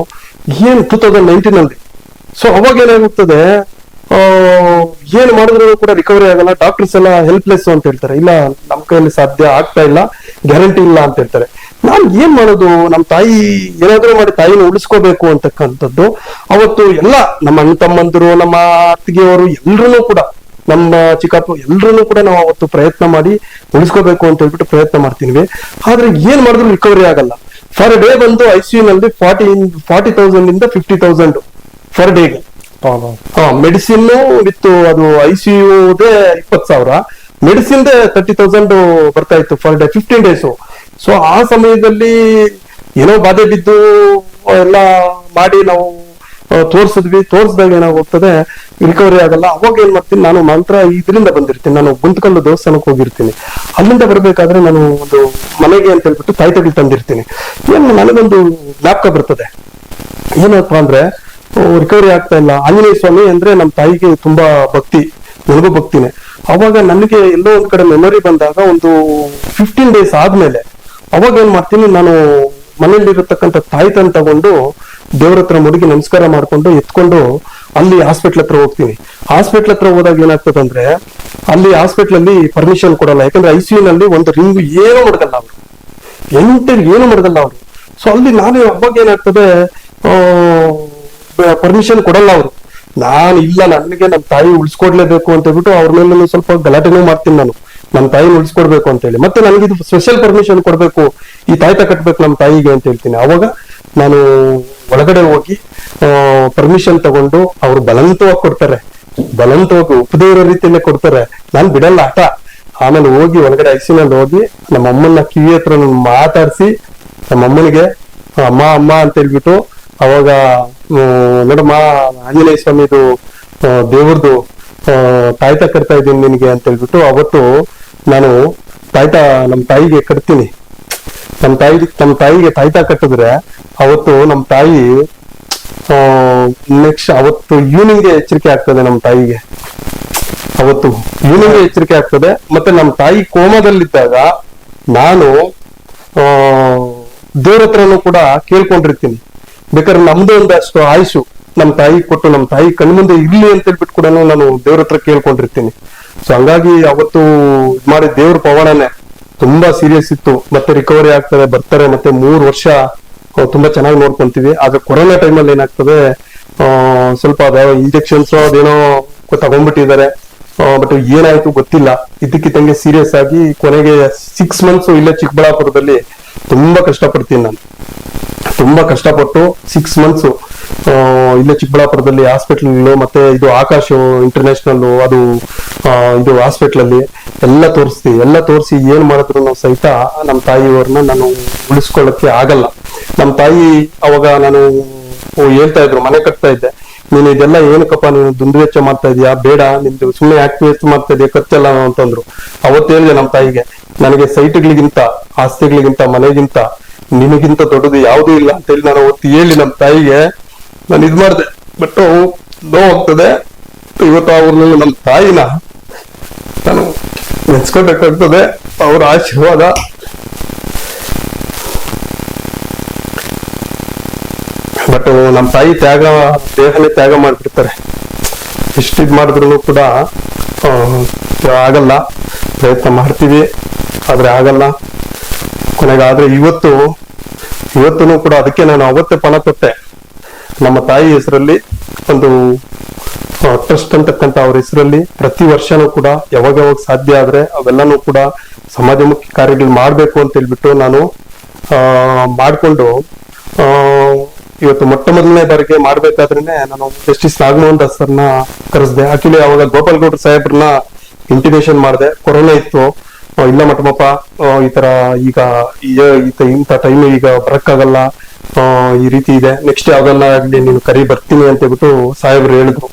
ಏನ್ 2019 ಅಲ್ಲಿ. ಸೊ ಅವಾಗ ಏನಾಗುತ್ತದೆ, ಏನ್ ಮಾಡಿದ್ರು ಕೂಡ ರಿಕವರಿ ಆಗಲ್ಲ. ಡಾಕ್ಟರ್ಸ್ ಎಲ್ಲ ಹೆಲ್ಪ್ಲೆಸ್ ಅಂತ ಹೇಳ್ತಾರೆ. ಇಲ್ಲ, ನಮ್ ಕೈಯಲ್ಲಿ ಸಾಧ್ಯ ಆಗ್ತಾ ಇಲ್ಲ, ಗ್ಯಾರಂಟಿ ಇಲ್ಲ ಅಂತ ಹೇಳ್ತಾರೆ. ನಾನ್ ಏನ್ ಮಾಡೋದು? ನಮ್ ತಾಯಿ ಏನಾದ್ರೂ ಮಾಡಿ ತಾಯಿನ ಉಳಿಸ್ಕೋಬೇಕು ಅಂತಕ್ಕಂಥದ್ದು. ಅವತ್ತು ಎಲ್ಲ ನಮ್ಮ ಅಣ್ಣ ತಮ್ಮಂದಿರು, ನಮ್ಮ ಅತ್ತಿಗೆಯವರು ಎಲ್ರೂ ಕೂಡ, ನಮ್ಮ ಚಿಕ್ಕಪ್ಪ ಎಲ್ರೂ ಕೂಡ ನಾವು ಅವತ್ತು ಪ್ರಯತ್ನ ಮಾಡಿ ಉಳಿಸ್ಕೋಬೇಕು ಅಂತ ಹೇಳ್ಬಿಟ್ಟು ಪ್ರಯತ್ನ ಮಾಡ್ತೀವಿ. ಆದ್ರೆ ಏನ್ ಮಾಡಿದ್ರು ರಿಕವರಿ ಆಗಲ್ಲ. ಫರ್ ಡೇ ಬಂದು ICU ನಲ್ಲಿ 40,000 ಇಂದ 50,000 ಫರ್ ಡೇಗೆ. ಮೆಡಿಸಿನ್ ವಿತ್ ಅದು ICUದೇ 20,000, ಮೆಡಿಸಿನ್ 30,000 ಬರ್ತಾ ಇತ್ತು ಫರ್ ಡೇ, 15 days. ಸೊ ಆ ಸಮಯದಲ್ಲಿ ಏನೋ ಬಾಧೆ ಬಿದ್ದು ಎಲ್ಲ ಮಾಡಿ ನಾವು ತೋರ್ಸಿದಾಗ ಏನಾಗೋಗ್ತದೆ, ರಿಕವರಿ ಆಗಲ್ಲ. ಅವಾಗ ಏನ್ ಮಾಡ್ತೀನಿ, ನಾನು ಮಾತ್ರ ಇದರಿಂದ ಬಂದಿರ್ತೀನಿ, ನಾನು ಗುಂತ್ಕಲ್ಲು ದೇವಸ್ಥಾನಕ್ಕೆ ಹೋಗಿರ್ತೀನಿ. ಅಲ್ಲಿಂದ ಬರ್ಬೇಕಾದ್ರೆ ನಾನು ಒಂದು ಮನೆಗೆ ಅಂತ ಹೇಳ್ಬಿಟ್ಟು ತಾಯಿ ತಗಲಿ ತಂದಿರ್ತೀನಿ. ಏನು ನನಗೊಂದು ಜ್ಞಾಪಕ ಬರ್ತದೆ, ಏನಪ್ಪಾ ಅಂದ್ರೆ ರಿಕವರಿ ಆಗ್ತಾ ಇಲ್ಲ. ಆಂಜನೇಯ ಸ್ವಾಮಿ ಅಂದ್ರೆ ನಮ್ಮ ತಾಯಿಗೆ ತುಂಬಾ ಭಕ್ತಿ, ನನಗೂ ಭಕ್ತಿನೇ. ಅವಾಗ ನನಗೆ ಎಲ್ಲೋ ಒಂದ್ ಕಡೆ ಮೆಮೊರಿ ಬಂದಾಗ ಒಂದು 15 days ಆದ್ಮೇಲೆ ಅವಾಗ ಏನ್ ಮಾಡ್ತೀನಿ, ನಾನು ಮನೆಯಲ್ಲಿರತಕ್ಕಂಥ ತಾಯಿ ತನ್ ತಗೊಂಡು ದೇವ್ರ ಹತ್ರ ಮುಡುಗಿ ನಮಸ್ಕಾರ ಮಾಡ್ಕೊಂಡು ಎತ್ಕೊಂಡು ಅಲ್ಲಿ ಹಾಸ್ಪಿಟ್ಲ್ ಹತ್ರ ಹೋಗ್ತೀನಿ. ಹಾಸ್ಪಿಟ್ಲ್ ಹತ್ರ ಹೋದಾಗ ಏನಾಗ್ತದೆ ಅಂದ್ರೆ, ಅಲ್ಲಿ ಹಾಸ್ಪಿಟ್ಲ್ ಅಲ್ಲಿ ಪರ್ಮಿಷನ್ ಕೊಡಲ್ಲ. ಯಾಕಂದ್ರೆ ICU ನಲ್ಲಿ ಒಂದು ರಿಂಗ್ ಏನೂ ಮಡಗಲ್ಲ ಅವರು, ಏನು ಮಡಗಲ್ಲ ಅವರು. ಸೊ ಅಲ್ಲಿ ನಾನು ಅವಾಗ ಏನಾಗ್ತದೆ, ಪರ್ಮಿಷನ್ ಕೊಡಲ್ಲ ಅವರು. ನಾನು ಇಲ್ಲ, ನನಗೆ ನಮ್ಮ ತಾಯಿ ಉಳಿಸ್ಕೊಡ್ಲೇಬೇಕು ಅಂತ ಹೇಳ್ಬಿಟ್ಟು ಅವ್ರ ಮೇಲೆ ಸ್ವಲ್ಪ ಗಲಾಟೆನೂ ಮಾಡ್ತೀನಿ. ನಾನು ನಮ್ಮ ತಾಯಿನ ಉಳಿಸ್ಕೊಡ್ಬೇಕು ಅಂತ ಹೇಳಿ, ಮತ್ತೆ ನನಗೆ ಇದು ಸ್ಪೆಷಲ್ ಪರ್ಮಿಷನ್ ಕೊಡ್ಬೇಕು, ಈ ತಾಯ್ತ ಕಟ್ಬೇಕು ನಮ್ಮ ತಾಯಿಗೆ ಅಂತ ಹೇಳ್ತೀನಿ. ಅವಾಗ ನಾನು ಒಳಗಡೆ ಹೋಗಿ ಪರ್ಮಿಷನ್ ತಗೊಂಡು ಅವ್ರು ಬಲವಂತವಾಗಿ ಕೊಡ್ತಾರೆ, ಬಲವಂತವಾಗಿ ಉಪದೇವರ ರೀತಿಯಲ್ಲೇ ಕೊಡ್ತಾರೆ. ನಾನ್ ಬಿಡಲ್ಲ ಆಟ. ಆಮೇಲೆ ಹೋಗಿ ಒಳಗಡೆ ICU ನಲ್ಲಿ ಹೋಗಿ ನಮ್ಮ ಅಮ್ಮನ ಕಿವಿ ಹತ್ರ ಮಾತಾಡಿಸಿ ನಮ್ಮ ಅಮ್ಮನಿಗೆ ಅಮ್ಮ ಅಮ್ಮ ಅಂತ ಹೇಳ್ಬಿಟ್ಟು, ಅವಾಗ ನೋಡಮ್ಮ ಆಂಜನೇಯ ಸ್ವಾಮಿದು ದೇವ್ರದು ತಾಯ್ತ ಕಟ್ತಾ ಇದ್ದೀನಿ ನಿನಗೆ ಅಂತ ಹೇಳ್ಬಿಟ್ಟು ಅವತ್ತು ನಾನು ನಮ್ಮ ತಾಯಿಗೆ ಕಟ್ತೀನಿ. ನಮ್ಮ ತಾಯಿಗೆ ತಾಯ್ತ ಕಟ್ಟಿದ್ರೆ ಅವತ್ತು ನಮ್ಮ ತಾಯಿ ನೆಕ್ಸ್ಟ್ ಅವತ್ತು ಈವ್ನಿಂಗ್ಗೆ ಎಚ್ಚರಿಕೆ ಆಗ್ತದೆ. ನಮ್ಮ ತಾಯಿಗೆ ಅವತ್ತು ಈವ್ನಿಂಗ್ಗೆ ಎಚ್ಚರಿಕೆ ಆಗ್ತದೆ. ಮತ್ತೆ ನಮ್ಮ ತಾಯಿ ಕೋಮದಲ್ಲಿದ್ದಾಗ ನಾನು ದೇವ್ರ ಹತ್ರನೂ ಕೂಡ ಕೇಳ್ಕೊಂಡಿರ್ತೀನಿ. ಬೇಕಾದ್ರೆ ನಮ್ದು ಒಂದಷ್ಟು ಆಯುಷು ನಮ್ಮ ತಾಯಿ ಕೊಟ್ಟು ನಮ್ಮ ತಾಯಿ ಕಣ್ಮುಂದೆ ಇರ್ಲಿ ಅಂತ ಹೇಳ್ಬಿಟ್ಟು ಕೂಡ ನಾನು ದೇವ್ರ ಹತ್ರ ಕೇಳ್ಕೊಂಡಿರ್ತೀನಿ. ಸೊ ಹಂಗಾಗಿ ಅವತ್ತು ಮಾಡಿ ದೇವ್ರ ಪವಾಡನೆ ತುಂಬಾ ಸೀರಿಯಸ್ ಇತ್ತು. ಮತ್ತೆ ರಿಕವರಿ ಆಗ್ತಾರೆ, ಬರ್ತಾರೆ. ಮತ್ತೆ 3 ವರ್ಷ ತುಂಬಾ ಚೆನ್ನಾಗಿ ನೋಡ್ಕೊಂತೀವಿ. ಆದ್ರೆ ಕೊರೋನಾ ಟೈಮಲ್ಲಿ ಏನಾಗ್ತದೆ, ಸ್ವಲ್ಪ ಇಂಜೆಕ್ಷನ್ಸ್ ಅದೇನೋ ತಗೊಂಡ್ಬಿಟ್ಟಿದ್ದಾರೆ. ಬಟ್ ಏನಾಯ್ತು ಗೊತ್ತಿಲ್ಲ. ಇದಕ್ಕಿದ್ದಂಗೆ ಸೀರಿಯಸ್ ಆಗಿ ಕೊನೆಗೆ 6 months ಇಲ್ಲೇ ಚಿಕ್ಕಬಳ್ಳಾಪುರದಲ್ಲಿ ತುಂಬಾ ಕಷ್ಟಪಡ್ತೀನಿ ನಾನು. ತುಂಬಾ ಕಷ್ಟಪಟ್ಟು 6 months ಇಲ್ಲೇ ಚಿಕ್ಕಬಳ್ಳಾಪುರದಲ್ಲಿ ಹಾಸ್ಪಿಟಲ್, ಮತ್ತೆ ಇದು ಆಕಾಶ್ ಇಂಟರ್ನ್ಯಾಷನಲ್ ಅದು ಇದು ಹಾಸ್ಪಿಟಲ್ ಅಲ್ಲಿ ಎಲ್ಲ ತೋರಿಸಿ ಏನ್ ಮಾಡಿದ್ರು ನಾವು ಸಹಿತ ನಮ್ಮ ತಾಯಿಯವ್ರನ್ನ ನಾನು ಉಳಿಸ್ಕೊಳ್ಳಕ್ಕೆ ಆಗಲ್ಲ. ನಮ್ಮ ತಾಯಿ ಅವಾಗ ನಾನು ಹೇಳ್ತಾ ಇದ್ರು, ಮನೆ ಕಟ್ತಾ ಇದ್ದೆ, ನೀನು ಇದೆಲ್ಲ ಏನಕ್ಕಪ್ಪ ನೀನು ದುಂದುವೆಚ್ಚ ಮಾಡ್ತಾ ಇದೀಯಾ, ಬೇಡ ನಿಮ್ದು ಸುಮ್ಮನೆ ಯಾಕೆ ವೇಸ್ಟ್ ಮಾಡ್ತಾ ಇದೆಯಾ ಖರ್ಚೆಲ್ಲ ಅಂತಂದ್ರು. ಅವತ್ತು ಹೇಳಿದೆ ನಮ್ಮ ತಾಯಿಗೆ, ನನಗೆ ಸೈಟ್ಗಳಿಗಿಂತ ಆಸ್ತಿಗಳಿಗಿಂತ ಮನೆಗಿಂತ ನಿನಗಿಂತ ದೊಡ್ಡದು ಯಾವುದೂ ಇಲ್ಲ ಅಂತ ಹೇಳಿ ನಾನು ಅವತ್ತು ಹೇಳಿ ನಮ್ಮ ತಾಯಿಗೆ ನಾನು ಇದ್ ಮಾಡಿದೆ. ಬಟ್ ನೋವಾಗ್ತದೆ ಇವತ್ತು ಅವ್ರನ್ನ, ನಮ್ಮ ತಾಯಿನ ನಾನು ನೆನ್ಸ್ಕೊಬೇಕಾಗ್ತದೆ. ಅವ್ರ ಆಶೀರ್ವಾದ ಬಟ್ ನಮ್ಮ ತಾಯಿ ದೇಹನೇ ತ್ಯಾಗ ಮಾಡ್ಬಿಡ್ತಾರೆ. ಎಷ್ಟು ಇದ್ ಮಾಡಿದ್ರು ಕೂಡ ಆಗಲ್ಲ. ಪ್ರಯತ್ನ ಮಾಡ್ತೀವಿ ಆದ್ರೆ ಆಗಲ್ಲ ಕೊನೆಗಾದ್ರೆ. ಇವತ್ತೂ ಕೂಡ ಅದಕ್ಕೆ ನಾನು ಅವತ್ತೇ ಪಣ ಕೊಟ್ಟೆ. ನಮ್ಮ ತಾಯಿ ಹೆಸರಲ್ಲಿ ಒಂದು ಟ್ರಸ್ಟ್ ಅಂತಕ್ಕಂಥ ಅವ್ರ ಹೆಸರಲ್ಲಿ ಪ್ರತಿ ವರ್ಷನೂ ಕೂಡ ಯಾವಾಗ ಸಾಧ್ಯ ಆದ್ರೆ ಅವೆಲ್ಲನೂ ಕೂಡ ಸಮಾಜಮುಖಿ ಕಾರ್ಯಗಳು ಮಾಡ್ಬೇಕು ಅಂತ ಹೇಳ್ಬಿಟ್ಟು ನಾನು ಮಾಡ್ಕೊಂಡು ಇವತ್ತು ಮೊಟ್ಟ ಮೊದಲನೇ ಬಾರಿಗೆ ಮಾಡ್ಬೇಕಾದ್ರೇನೆ ನಾನು ಜಸ್ಟಿಸ್ ನಾಗಮೋಹನ್ ದಾಸ್ ಸರ್ನ ಕರೆಸ್ದೆ. ಆಕ್ಚುಲಿ ಅವಾಗ ಗೋಪಾಲ್ ಗೌಡ್ರ ಸಾಹೇಬ್ರನ್ನ ಇಂಟಿಮೇಷನ್ ಮಾಡಿದೆ. ಕೊರೋನಾ ಇತ್ತು, ಇಲ್ಲ ಮಟ್ಟಮಪ್ಪ ಈ ತರ ಈಗ ಇಂಥ ಟೈಮ್ ಈಗ ಬರಕ್ಕಾಗಲ್ಲ, ಈ ರೀತಿ ಇದೆ, ನೆಕ್ಸ್ಟ್ ಯಾವ್ದನ್ನ ಆಗ್ಲಿ ನೀನು ಕರಿ ಬರ್ತೀನಿ ಅಂತ ಹೇಳ್ಬಿಟ್ಟು ಸಾಹೇಬ್ರು ಹೇಳಿದ್ರು.